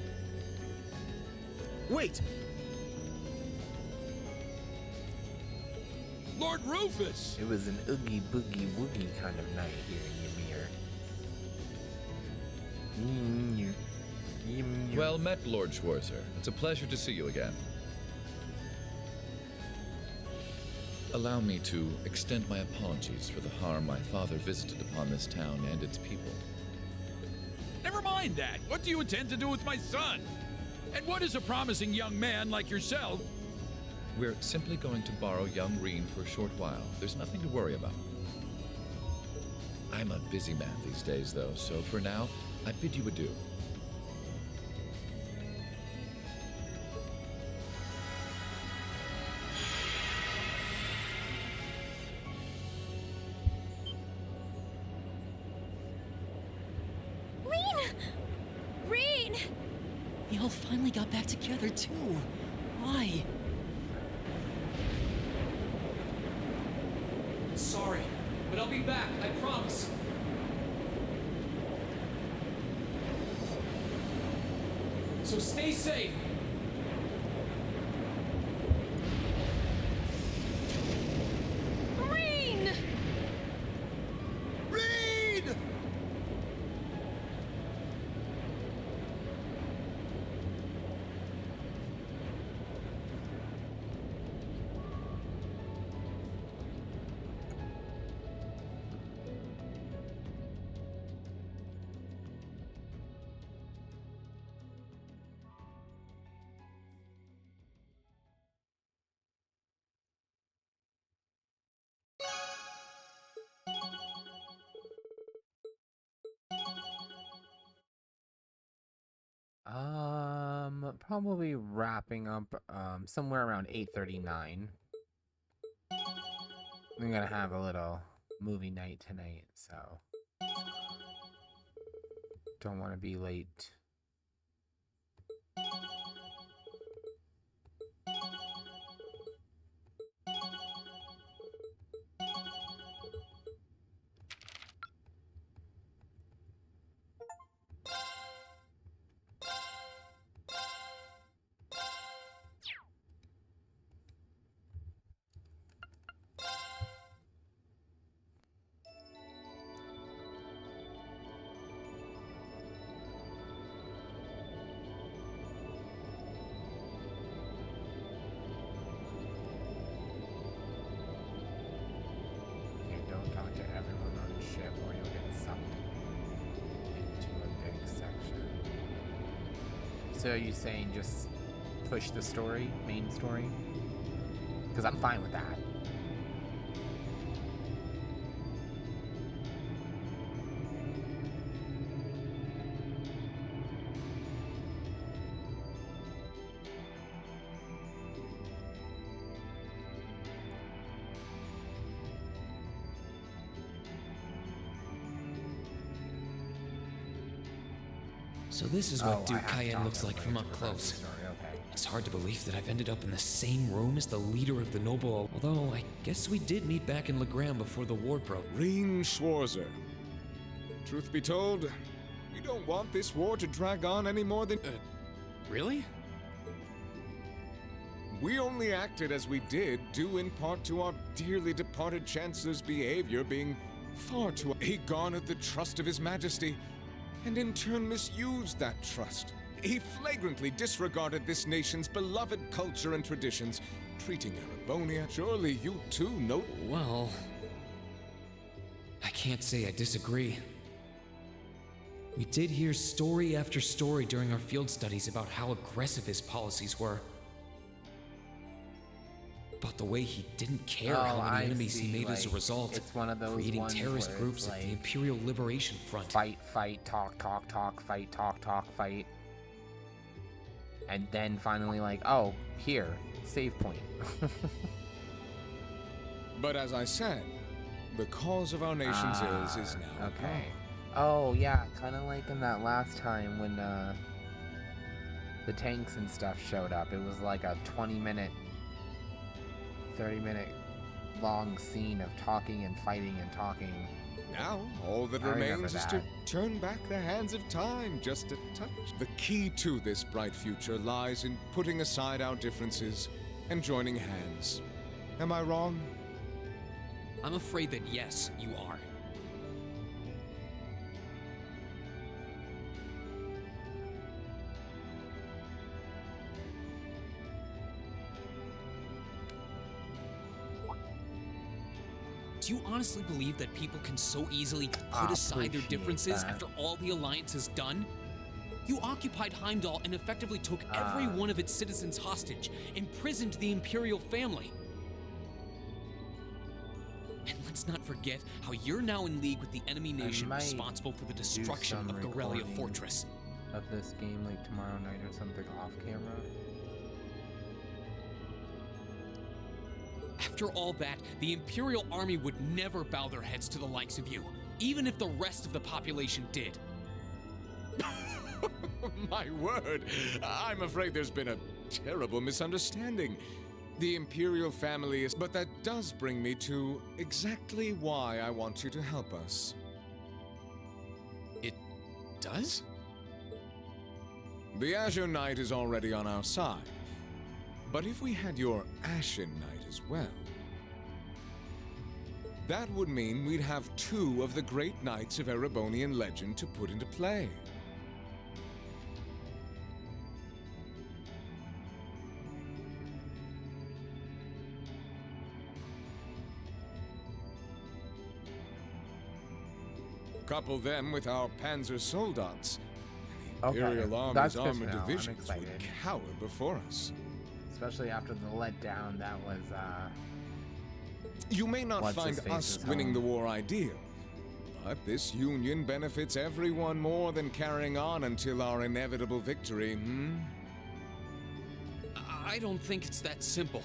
Wait!
Lord Rufus!
It was an oogie boogie woogie kind of night here in Ymir.
Well met, Lord Schwarzer. It's a pleasure to see you again. Allow me to extend my apologies for the harm my father visited upon this town and its people.
Never mind that. What do you intend to do with my son? And what is a promising young man like yourself?
We're simply going to borrow young Reen for a short while. There's nothing to worry about. I'm a busy man these days, though, so for now, I bid you adieu.
Reen! They all finally got back together, too. Why?
Sorry, but I'll be back, I promise. So stay safe.
Reen!
Reen!
Probably wrapping up somewhere around 8:39. I'm gonna have a little movie night tonight, so don't want to be late. So are you saying just push the story, main story? Because I'm fine with that.
So this is
Oh,
what Duke
I have to
Cayenne
talk
looks
about
like from
it
up
to remember the
close.
story, okay.
It's hard to believe that I've ended up in the same room as the leader of the Noble, although I guess we did meet back in Legram before the war broke.
Reen Schwarzer. Truth be told, we don't want this war to drag on any more than...
Really?
We only acted as we did, due in part to our dearly departed Chancellor's behavior being far too... He garnered the trust of His Majesty, and in turn misused that trust. He flagrantly disregarded this nation's beloved culture and traditions, treating Erebonia. Surely you too know...
Well, I can't say I disagree. We did hear story after story during our field studies about how aggressive his policies were. About the way he didn't care how many enemies he made as a result.
It's one of those
creating
ones
terrorist
where
groups
it's
like the
like,
Imperial Liberation Front.
Fight, talk, fight, talk, fight. And then finally like, oh, here, save point.
But as I said, the cause of our nation's ills is now
okay. Oh yeah, kind of like in that last time when the tanks and stuff showed up. It was like a 20-minute, 30-minute long scene of talking and fighting and talking.
Now, all that remains is to turn back the hands of time just a touch. The key to this bright future lies in putting aside our differences and joining hands. Am I wrong?
I'm afraid that yes, you are. Do you honestly believe that people can so easily put aside their differences after all the Alliance has done? You occupied Heimdall and effectively took every one of its citizens hostage, imprisoned the Imperial family. And let's not forget how you're now in league with the enemy nation responsible for the destruction of Garrelia Fortress.
Of this game like tomorrow night or something off camera.
After all that, the Imperial Army would never bow their heads to the likes of you, even if the rest of the population did.
My word, I'm afraid there's been a terrible misunderstanding. The Imperial family is... But that does bring me to exactly why I want you to help us.
It does?
The Azure Knight is already on our side. But if we had your Ashen Knight as well, that would mean we'd have two of the great knights of Erebonian legend to put into play. Couple them with our Panzer Soldats, and the Imperial Army's armored divisions would cower before us.
Especially after the letdown that was,
You may not find us winning the war ideal, but this union benefits everyone more than carrying on until our inevitable victory,
I don't think it's that simple.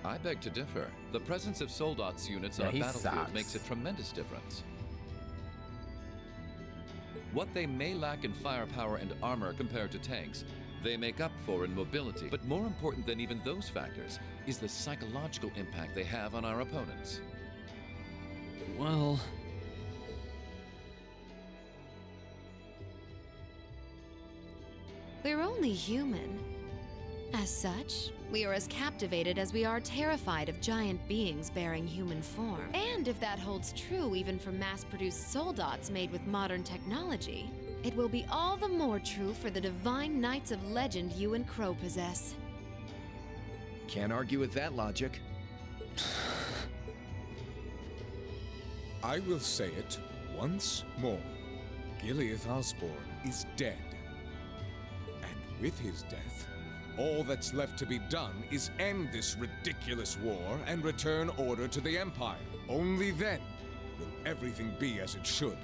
I beg to differ. The presence of Soldats units on a battlefield makes a tremendous difference. What they may lack in firepower and armor compared to tanks, they make up for in mobility. But more important than even those factors is the psychological impact they have on our opponents.
Well...
We're only human. As such, we are as captivated as we are terrified of giant beings bearing human form. And if that holds true even for mass-produced Soldats made with modern technology, it will be all the more true for the divine knights of legend you and Crow possess.
Can't argue with that logic.
I will say it once more. Gileath Osborne is dead. And with his death, all that's left to be done is end this ridiculous war and return order to the Empire. Only then will everything be as it should.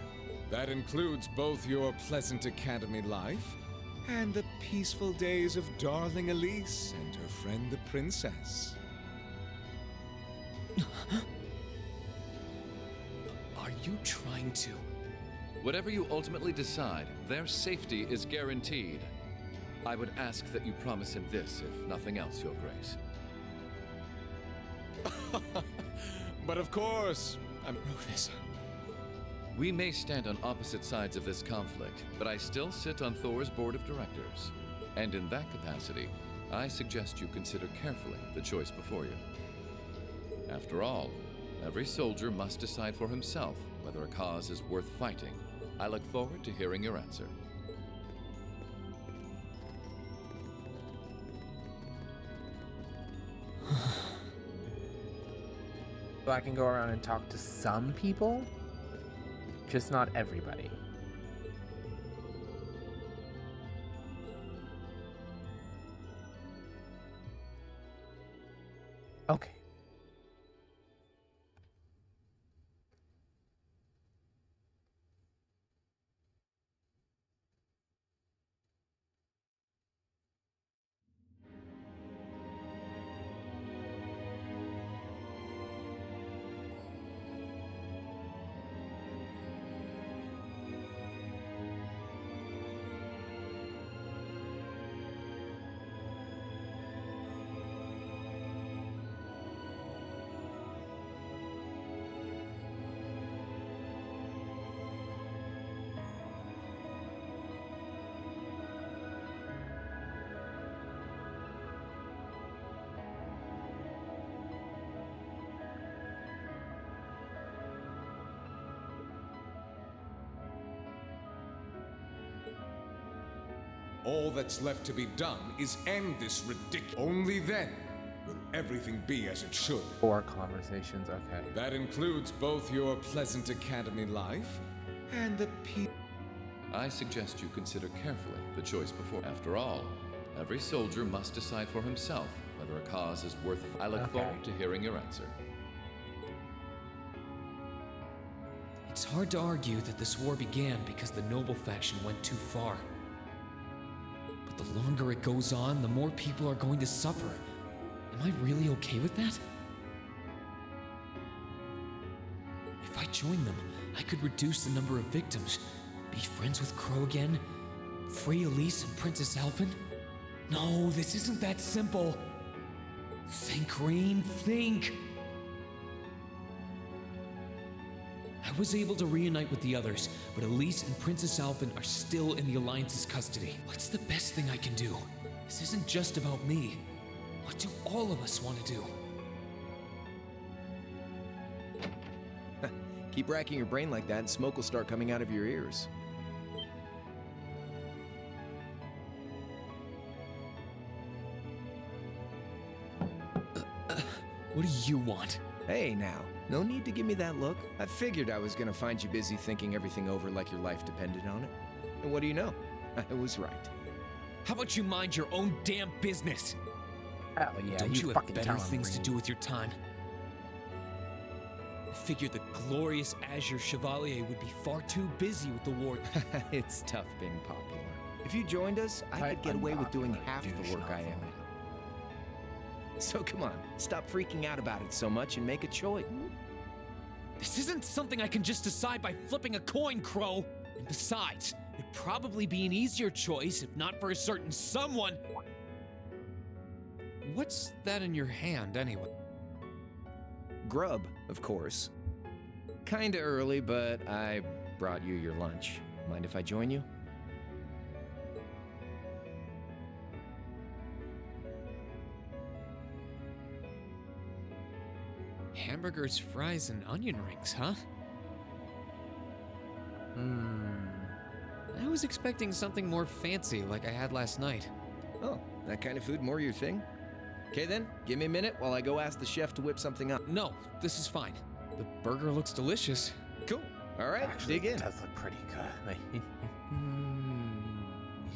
That includes both your pleasant academy life and the peaceful days of darling Elise and her friend the princess.
Are you trying to
Whatever you ultimately decide, their safety is guaranteed. I would ask that you promise him this, if nothing else, Your Grace.
But of course,
Rufus.
We may stand on opposite sides of this conflict, but I still sit on Thor's board of directors. And in that capacity, I suggest you consider carefully the choice before you. After all, every soldier must decide for himself whether a cause is worth fighting. I look forward to hearing your answer.
So I can go around and talk to some people, just not everybody. Okay.
all that's left to be done is end this ridiculous. Only then will everything be as it should.
4 conversations, okay.
That includes both your pleasant academy life and the peace.
I suggest you consider carefully the choice before. After all, every soldier must decide for himself whether a cause is worth. I look forward to hearing your answer.
It's hard to argue that this war began because the noble faction went too far. But the longer it goes on, the more people are going to suffer. Am I really okay with that? If I join them, I could reduce the number of victims, be friends with Crow again, free Elise and Princess Alphen. No, this isn't that simple. Think, Rain, think! I was able to reunite with the others, but Elise and Princess Alphen are still in the Alliance's custody. What's the best thing I can do? This isn't just about me. What do all of us want to do?
Keep racking your brain like that and smoke will start coming out of your ears.
What do you want?
Hey now, no need to give me that look. I figured I was gonna find you busy thinking everything over like your life depended on it. And what do you know? I was right.
How about you mind your own damn business?
Hell yeah,
Don't you have
fucking
better
tell him,
things to
Rain.
do with your time? I figured the glorious Azure Chevalier would be far too busy with the war.
It's tough being popular. If you joined us, I could get away with doing half the work I am. So come on, stop freaking out about it so much and make a choice.
This isn't something I can just decide by flipping a coin, Crow. And besides, it'd probably be an easier choice if not for a certain someone. What's that in your hand, anyway?
Grub, of course. Kinda early, but I brought you your lunch. Mind if I join you?
Hamburgers, fries, and onion rings, huh? I was expecting something more fancy like I had last night.
Oh, that kind of food more your thing? Okay then, give me a minute while I go ask the chef to whip something up.
No, this is fine. The burger looks delicious.
Cool. All right,
Actually,
dig in.
It does look pretty good.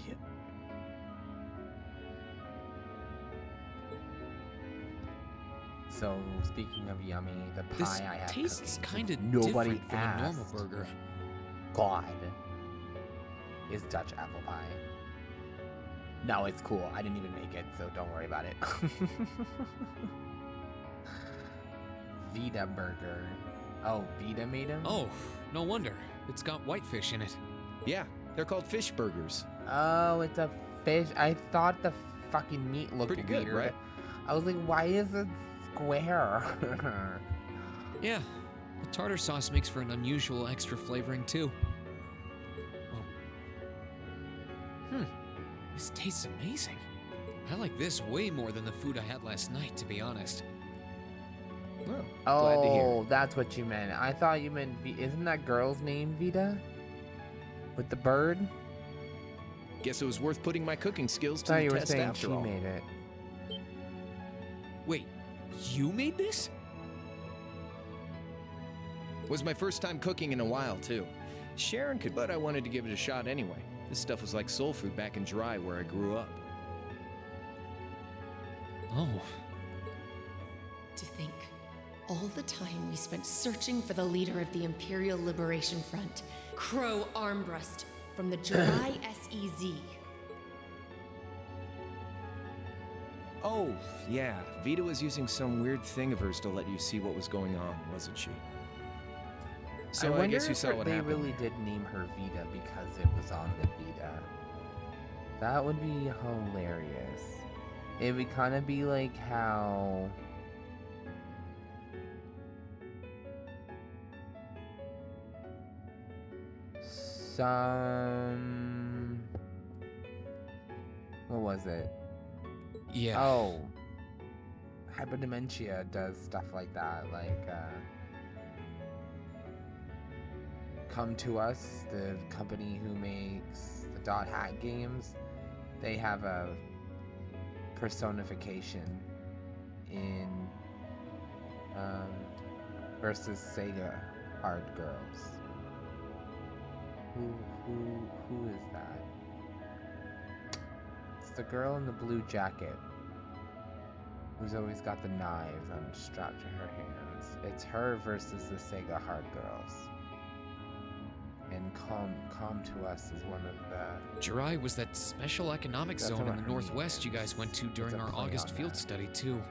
Yeah. So, speaking of yummy, the pie
This
I had
tastes
cooking,
kind of
nobody
different from a normal
asked,
burger.
God, is Dutch apple pie. No, it's cool. I didn't even make it, so don't worry about it. Vita burger. Oh, Vita made him?
Oh, no wonder. It's got whitefish in it.
Yeah, they're called fish burgers.
Oh, it's a fish. I thought the fucking meat looked
Pretty good,
weird.
right?
I was like, why is it square?
Yeah, the tartar sauce makes for an unusual extra flavoring too. Oh. This tastes amazing. I like this way more than the food I had last night, to be honest.
Well, glad to hear.
Oh, that's what you meant. I thought you meant, isn't that girl's name Vita? With the bird?
Guess it was worth putting my cooking skills
I
to
thought
the
you were
test
saying
after
she
all.
made it.
Wait, you made this?
Was my first time cooking in a while, too. Sharon could, but I wanted to give it a shot anyway. This stuff was like soul food back in Jirai where I grew up.
Oh.
To think, all the time we spent searching for the leader of the Imperial Liberation Front, Crow Armbrust, from the Jirai SEZ.
Oh, yeah. Vita was using some weird thing of hers to let you see what was going on, wasn't she? So I
wonder
guess you
if
saw what
they
happened.
really did name her Vita because it was on the Vita. That would be hilarious. It would kind of be like how... What was it?
Yeah.
Oh. Hyperdementia does stuff like that. Like, Come to Us, the company who makes the Dot Hack games, they have a personification in versus Sega Hard Girls. Who is that? It's the girl in the blue jacket who's always got the knives strapped to her hands. It's her versus the Sega Hard Girls. And Come to Us is one of the...
Jirai was that special economic
That's
zone in
what
the
her
Northwest you
name
guys
is.
went to during
It's a
our
play
August
on
field
that.
study, too.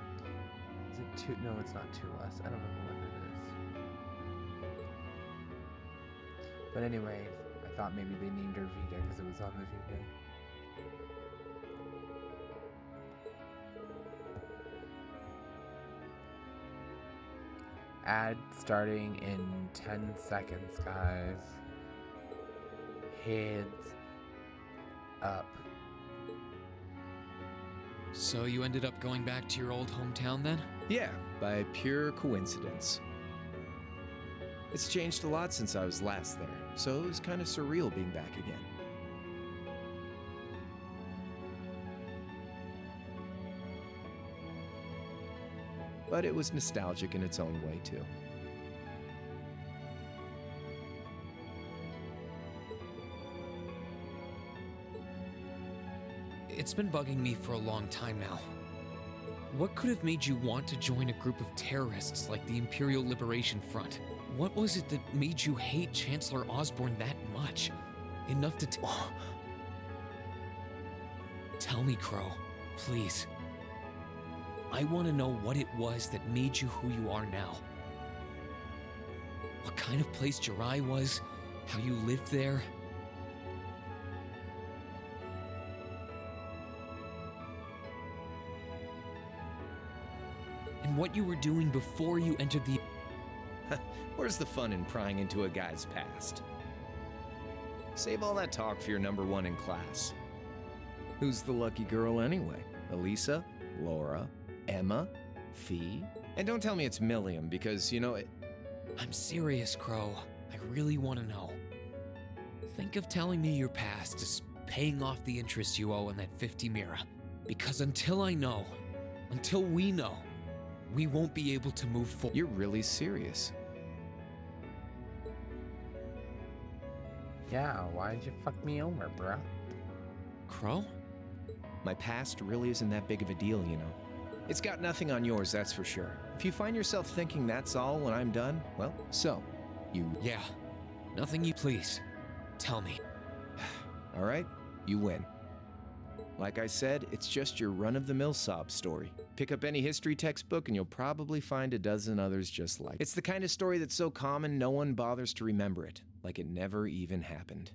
Is it To... No, it's not To Us. I don't remember what it is. But anyway, I thought maybe they named her Vita because it was on the Vita. Ad starting in 10 seconds, guys. Heads up.
So you ended up going back to your old hometown then?
Yeah, by pure coincidence. It's changed a lot since I was last there, so it was kind of surreal being back again. But it was nostalgic in its own way, too.
It's been bugging me for a long time now. What could have made you want to join a group of terrorists like the Imperial Liberation Front? What was it that made you hate Chancellor Osborne that much? Enough to Tell me, Crow, please. I want to know what it was that made you who you are now. What kind of place Jirai was, how you lived there. And what you were doing before you entered the...
Where's the fun in prying into a guy's past? Save all that talk for your number one in class. Who's the lucky girl anyway? Elisa? Laura? Emma? Fee? And don't tell me it's Milliam, because, you know, it...
I'm serious, Crow. I really want to know. Think of telling me your past as paying off the interest you owe on that 50 Mira. Because until I know, until we know, we won't be able to move forward.
You're really serious.
Yeah, why'd you fuck me over, bro?
Crow?
My past really isn't that big of a deal, you know. It's got nothing on yours, that's for sure. If you find yourself thinking that's all when I'm done, well, so, you...
Yeah, nothing you please. Tell me.
All right, you win. Like I said, it's just your run-of-the-mill sob story. Pick up any history textbook and you'll probably find a dozen others just like it. It's the kind of story that's so common no one bothers to remember it. like it never even happened.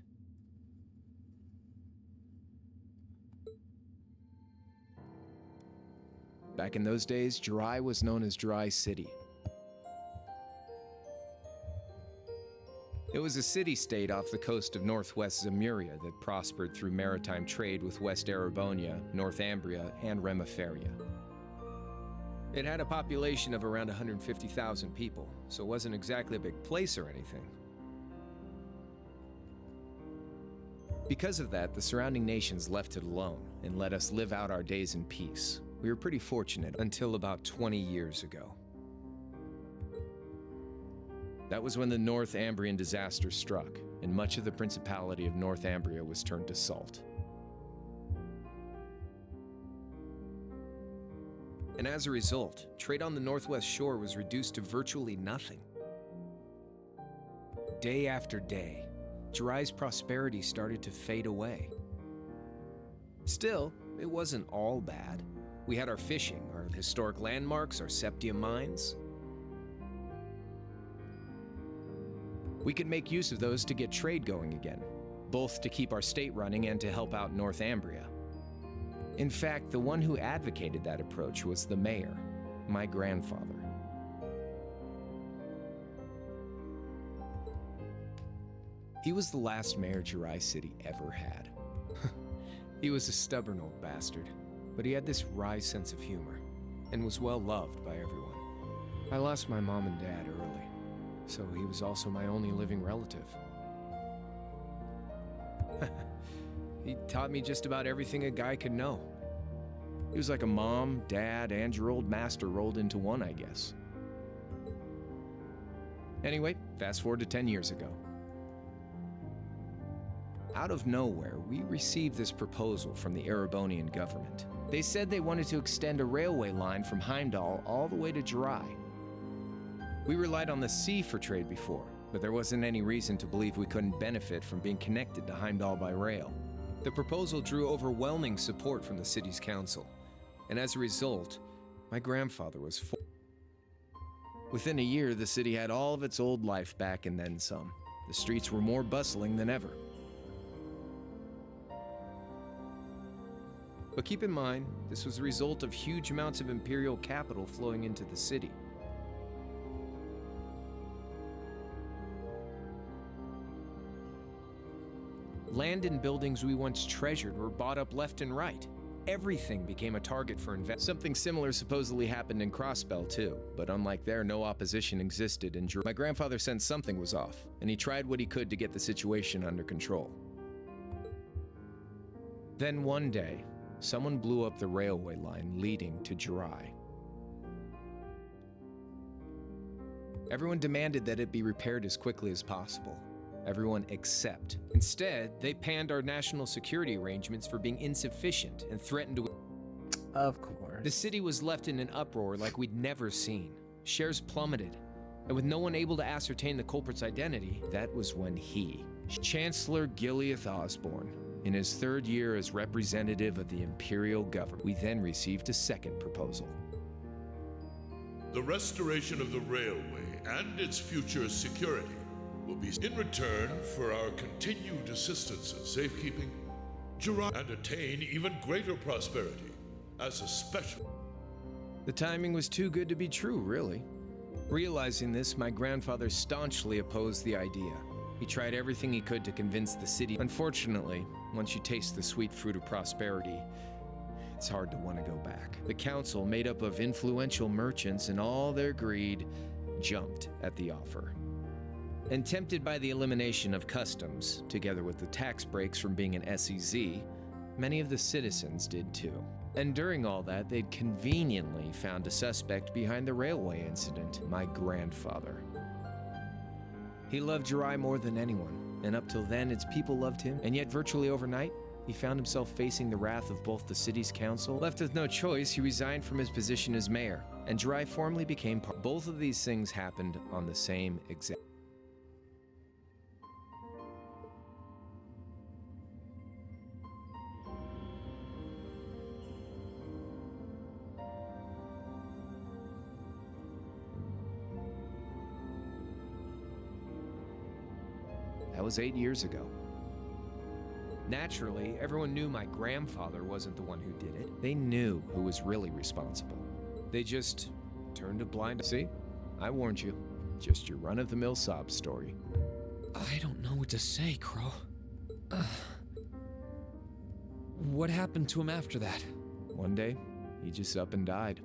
Back in those days, Jirai was known as Jirai City. It was a city-state off the coast of northwest Zemuria that prospered through maritime trade with West Erebonia, Northumbria, and Remiferia. It had a population of around 150,000 people, so it wasn't exactly a big place or anything. Because of that, the surrounding nations left it alone and let us live out our days in peace. We were pretty fortunate until about 20 years ago. That was when the Northumbrian disaster struck, and much of the Principality of Northumbria was turned to salt. And as a result, trade on the northwest shore was reduced to virtually nothing. Day after day, Jirai's prosperity started to fade away. Still, it wasn't all bad. We had our fishing, our historic landmarks, our septium mines. We could make use of those to get trade going again, both to keep our state running and to help out Northumbria. In fact, the one who advocated that approach was the mayor, my grandfather. He was the last mayor Jirai City ever had. He was a stubborn old bastard, but he had this wry sense of humor and was well loved by everyone. I lost my mom and dad early, so he was also my only living relative. He taught me just about everything a guy could know. He was like a mom, dad, and your old master rolled into one, I guess. Anyway, fast forward to 10 years ago. Out of nowhere, we received this proposal from the Erebonian government. They said they wanted to extend a railway line from Heimdall all the way to Jirai. We relied on the sea for trade before, but there wasn't any reason to believe we couldn't benefit from being connected to Heimdall by rail. The proposal drew overwhelming support from the city's council, and as a result, my grandfather was Within a year, the city had all of its old life back and then some. The streets were more bustling than ever. But keep in mind, this was the result of huge amounts of imperial capital flowing into the city. Land and buildings we once treasured were bought up left and right. Everything became a target for investment. Something similar supposedly happened in Crossbell too, but unlike there, no opposition existed in Jirai. My grandfather sensed something was off, and he tried what he could to get the situation under control. Then one day, someone blew up the railway line leading to Jirai. Everyone demanded that it be repaired as quickly as possible. Everyone except. Instead, they panned our national security arrangements for being insufficient and threatened to...
Of course.
The city was left in an uproar like we'd never seen. Shares plummeted, and with no one able to ascertain the culprit's identity, that was when he, Chancellor Gileath Osborne, in his third year as representative of the Imperial government, we then received a second proposal.
The restoration of the railway and its future security will be in return for our continued assistance in safekeeping Jirai and attain even greater prosperity as a special.
The timing was too good to be true, really. Realizing this, my grandfather staunchly opposed the idea. He tried everything he could to convince the city. Unfortunately, once you taste the sweet fruit of prosperity, it's hard to want to go back. The council, made up of influential merchants and all their greed, jumped at the offer. And tempted by the elimination of customs, together with the tax breaks from being an SEZ, many of the citizens did too. And during all that, they'd conveniently found a suspect behind the railway incident, my grandfather. He loved Jirai more than anyone, and up till then, its people loved him. And yet, virtually overnight, he found himself facing the wrath of both the city's council. Left with no choice, he resigned from his position as mayor, and Jirai formally became part. Both of these things happened on the same exact. was 8 years ago. Naturally, everyone knew my grandfather wasn't the one who did it. They knew who was really responsible. They just turned a blind eye. See? I warned you. Just your run-of-the-mill sob story.
I don't know what to say, Crow. What happened to him after that?
One day, he just up and died.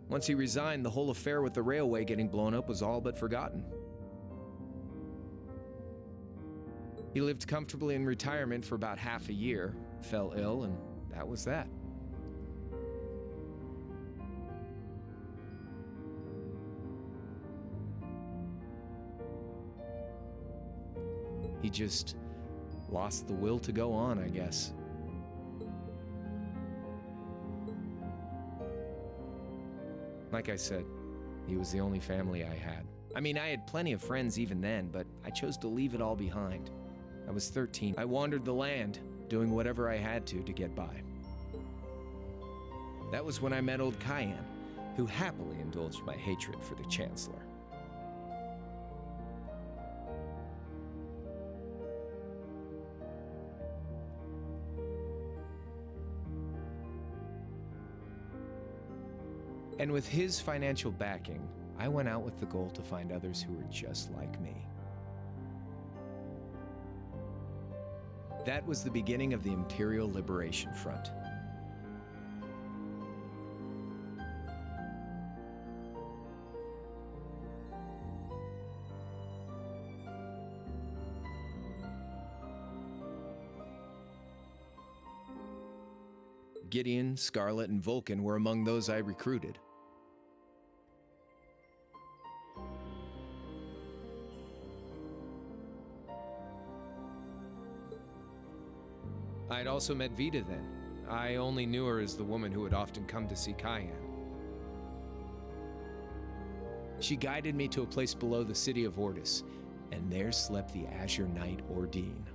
Once he resigned, the whole affair with the railway getting blown up was all but forgotten. He lived comfortably in retirement for about half a year, fell ill, and that was that. He just lost the will to go on, I guess. Like I said, he was the only family I had. I mean, I had plenty of friends even then, but I chose to leave it all behind. I was 13. I wandered the land, doing whatever I had to get by. That was when I met old Cayenne, who happily indulged my hatred for the Chancellor. And with his financial backing, I went out with the goal to find others who were just like me. That was the beginning of the Imperial Liberation Front. Gideon, Scarlet, and Vulcan were among those I recruited. I'd also met Vita then. I only knew her as the woman who would often come to see Cayenne. She guided me to a place below the city of Ortis, and there slept the Azure Knight Ordine.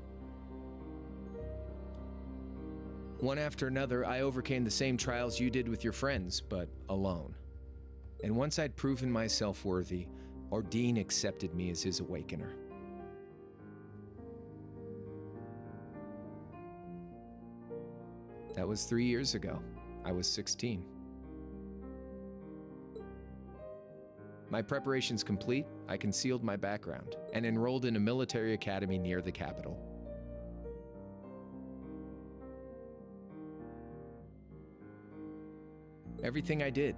One after another, I overcame the same trials you did with your friends, but alone. And once I'd proven myself worthy, Ordine accepted me as his awakener. That was 3 years ago. I was 16. My preparations complete, I concealed my background and enrolled in a military academy near the capital. Everything I did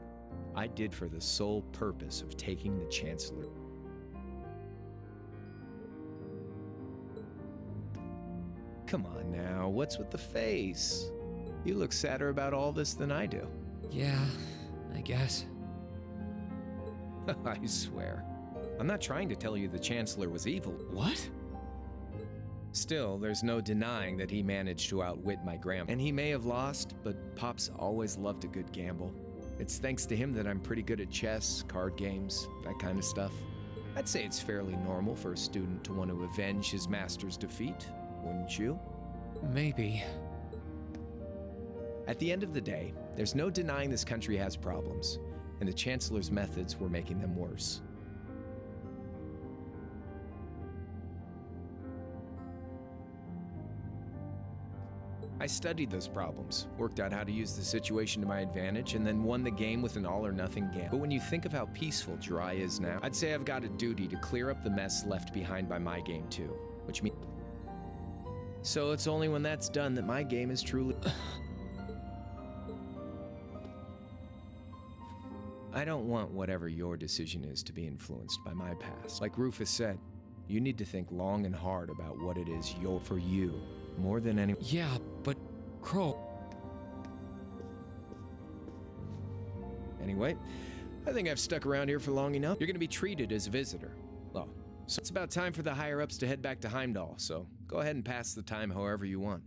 for the sole purpose of taking the Chancellor. Come on now, what's with the face? You look sadder about all this than I do.
Yeah, I guess.
I swear. I'm not trying to tell you the Chancellor was evil.
What?
Still, there's no denying that he managed to outwit my grandma. And he may have lost, but Pop's always loved a good gamble. It's thanks to him that I'm pretty good at chess, card games, that kind of stuff. I'd say it's fairly normal for a student to want to avenge his master's defeat, wouldn't you?
Maybe.
At the end of the day, there's no denying this country has problems, and the Chancellor's methods were making them worse. I studied those problems, worked out how to use the situation to my advantage, and then won the game with an all-or-nothing gamble. But when you think of how peaceful Jirai is now, I'd say I've got a duty to clear up the mess left behind by my game too, which means... So it's only when that's done that my game is truly... I don't want whatever your decision is to be influenced by my past. Like Rufus said, you need to think long and hard about what it is for you, more than any...
Yeah, but Crow...
Anyway, I think I've stuck around here for long enough. You're gonna be treated as a visitor. Well, so it's about time for the higher-ups to head back to Heimdall, so go ahead and pass the time however you want.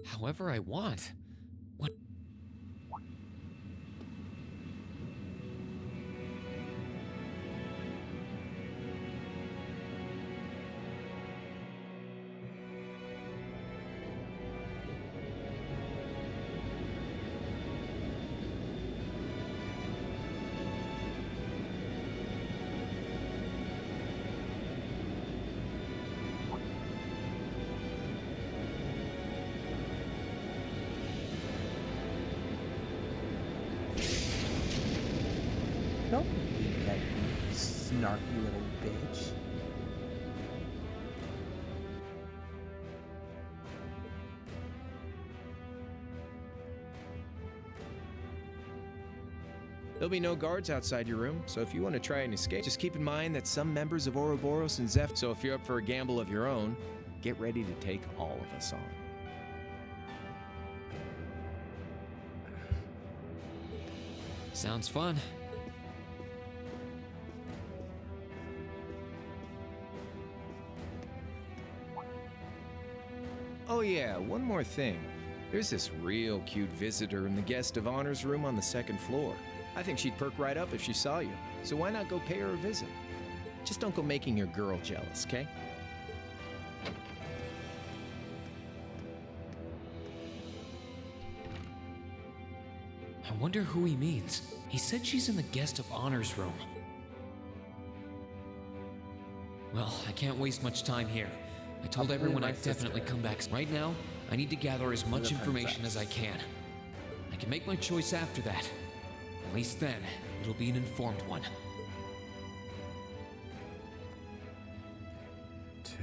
However I want? What?
Don't wink at me, you snarky little bitch.
There'll be no guards outside your room, so if you want to try and escape, just keep in mind that some members of Ouroboros and Zeph. So if you're up for a gamble of your own, get ready to take all of us on.
Sounds fun.
Oh yeah, one more thing. There's this real cute visitor in the guest of honors room on the second floor. I think she'd perk right up if she saw you, so why not go pay her a visit? Just don't go making your girl jealous, okay?
I wonder who he means. He said she's in the guest of honors room. Well, I can't waste much time here. I told everyone I'd definitely come back. Right now, I need to gather as much information as I can. I can make my choice after that. At least then, it'll be an informed one.
Take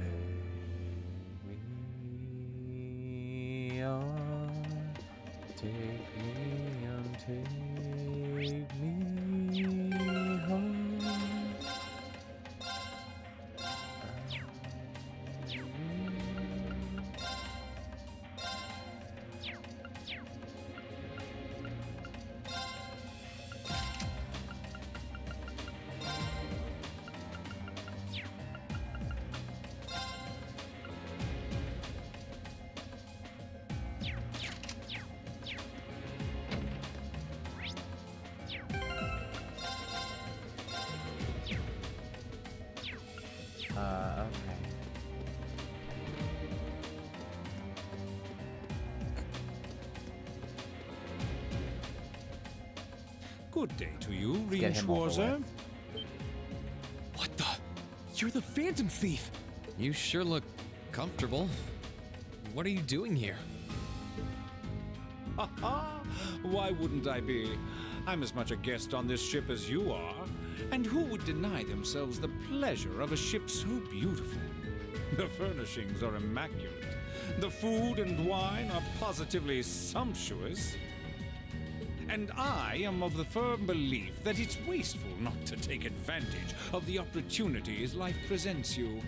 me on, take me on, take me home. Okay.
Good day to you,
Get him over
Reinschwarzer.
with.
What the? You're the Phantom Thief! You sure look comfortable. What are you doing here?
Ha ha! Why wouldn't I be? I'm as much a guest on this ship as you are. And who would deny themselves the pleasure of a ship so beautiful? The furnishings are immaculate. The food and wine are positively sumptuous. And I am of the firm belief that it's wasteful not to take advantage of the opportunities life presents you.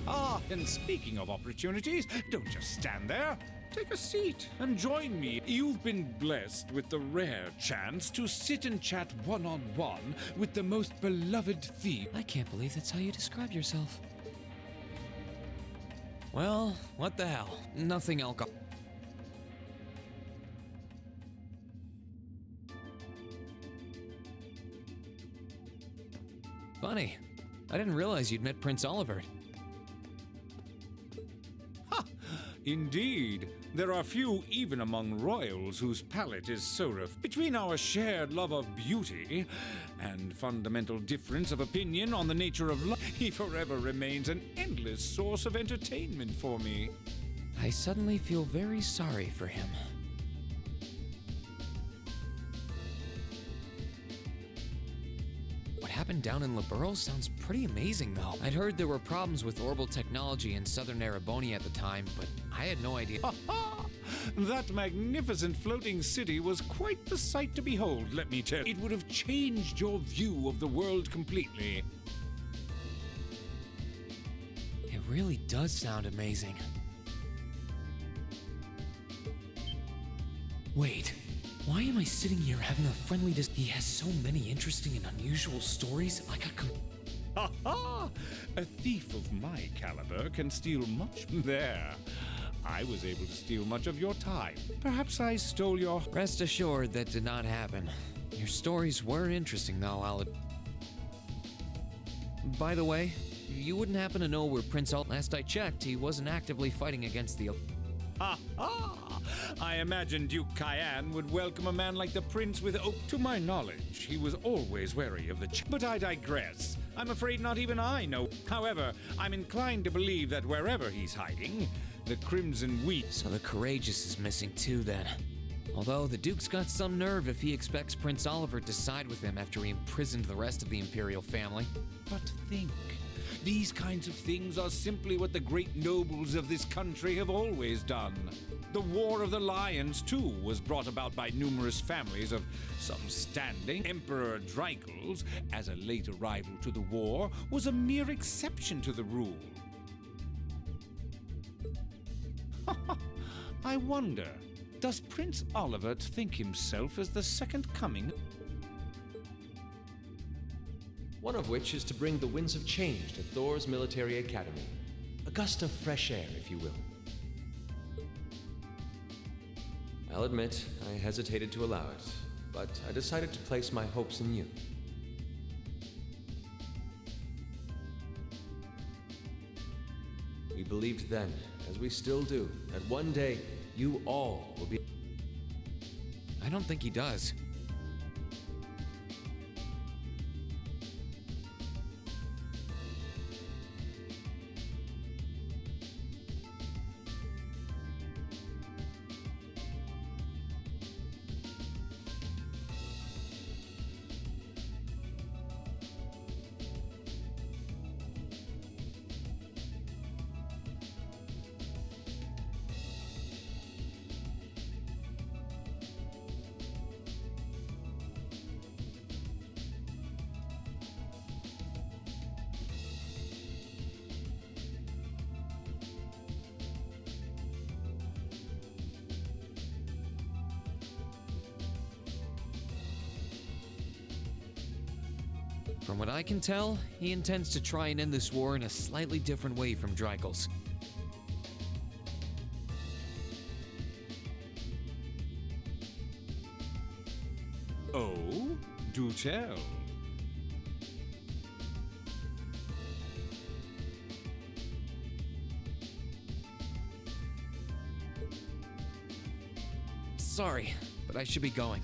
Ah, and speaking of opportunities, don't just stand there. Take a seat and join me. You've been blessed with the rare chance to sit and chat one-on-one with the most beloved thief.
I can't believe that's how you describe yourself. Well, what the hell? Nothing alcohol. Funny. I didn't realize you'd met Prince Olivert.
Ha! Indeed. There are few even among royals whose palate is so between our shared love of beauty and fundamental difference of opinion on the nature of life, he forever remains an endless source of entertainment for me.
I suddenly feel very sorry for him. What happened down in Liberl sounds pretty amazing, though. I'd heard there were problems with orbital technology in southern Erebonia at the time, but I had no idea.
Ha ha! That magnificent floating city was quite the sight to behold, let me tell you. It would have changed your view of the world completely.
It really does sound amazing. Wait, why am I sitting here having a friendly He has so many interesting and unusual stories, I got
Ha ha! A thief of my caliber can steal much there. I was able to steal much of your time. Perhaps I stole your...
Rest assured that did not happen. Your stories were interesting, though, By the way, you wouldn't happen to know where Prince Last I checked, he wasn't actively fighting against the...
Ha ha! I imagine Duke Cayenne would welcome a man like the Prince with oak. To my knowledge, he was always wary of the But I digress. I'm afraid not even I know. However, I'm inclined to believe that wherever he's hiding, the Crimson Wheat...
So the Courageous is missing too, then. Although the Duke's got some nerve if he expects Prince Oliver to side with him after he imprisoned the rest of the Imperial family.
But think, these kinds of things are simply what the great nobles of this country have always done. The War of the Lions, too, was brought about by numerous families of some standing. Emperor Dreikels, as a late arrival to the war, was a mere exception to the rule. I wonder, does Prince Oliver think himself as the second coming?
One of which is to bring the winds of change to Thor's military academy. A gust of fresh air, if you will. I'll admit, I hesitated to allow it, but I decided to place my hopes in you. We believed then, as we still do, that one day you all will be...
I don't think he does. From what I can tell, he intends to try and end this war in a slightly different way from Dreikels.
Oh, do tell.
Sorry, but I should be going.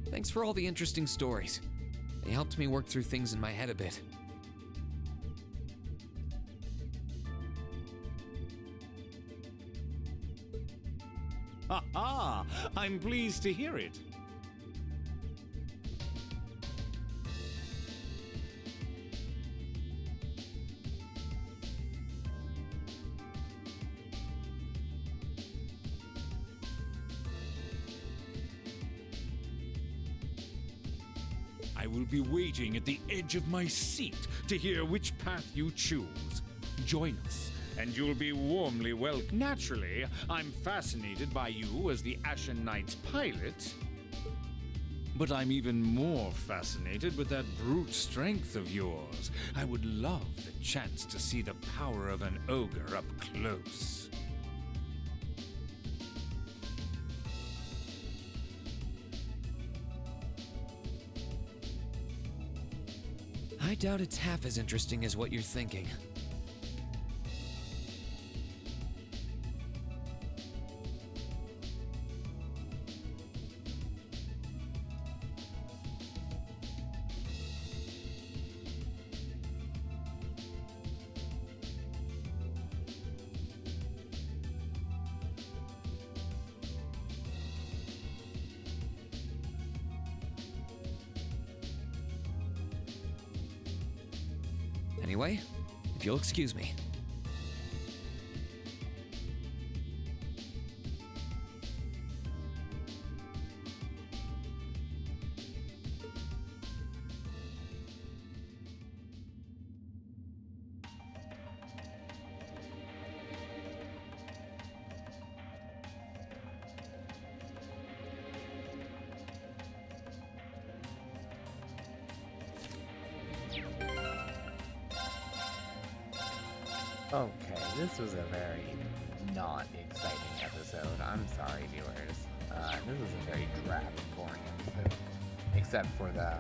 Thanks for all the interesting stories. They helped me work through things in my head a bit.
Ha ha! I'm pleased to hear it. I will be waiting at the edge of my seat to hear which path you choose. Join us, and you'll be warmly welcomed. Naturally, I'm fascinated by you as the Ashen Knight's pilot, but I'm even more fascinated with that brute strength of yours. I would love the chance to see the power of an ogre up close.
I doubt it's half as interesting as what you're thinking. Anyway, if you'll excuse me.
Okay, this was a very not exciting episode. I'm sorry, viewers. This was a very drab and boring episode. Except for the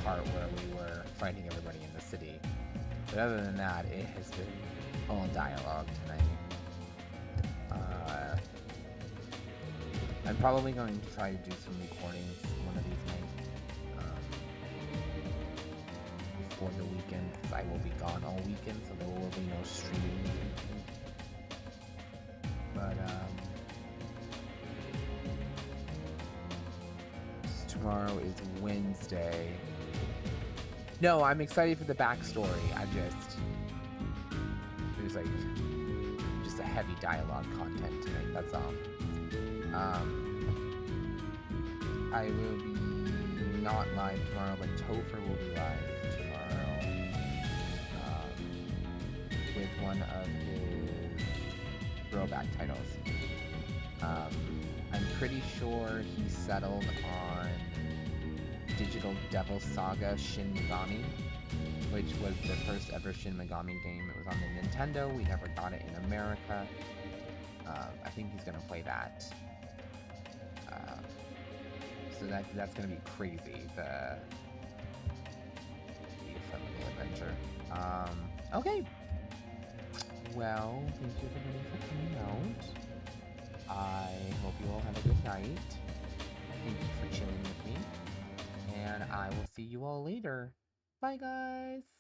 part where we were fighting everybody in the city. But other than that, it has been all dialogue tonight. I'm probably going to try to do some recordings one of these nights. For the weekend, because I will be gone all weekend, so there will be no streaming. tomorrow is Wednesday. No, I'm excited for the backstory. There's like just a heavy dialogue content tonight. That's all. I will be not live tomorrow, but Topher will be live tomorrow with one of his throwback titles. I'm pretty sure he settled on Digital Devil Saga Shin Megami, which was the first ever Shin Megami game. It was on the Nintendo. We never got it in America. I think he's gonna play that. So that's gonna be crazy. The fun little adventure. Okay. Well, thank you everybody for coming out. I hope you all have a good night. Thank you for chilling with me. And I will see you all later. Bye, guys.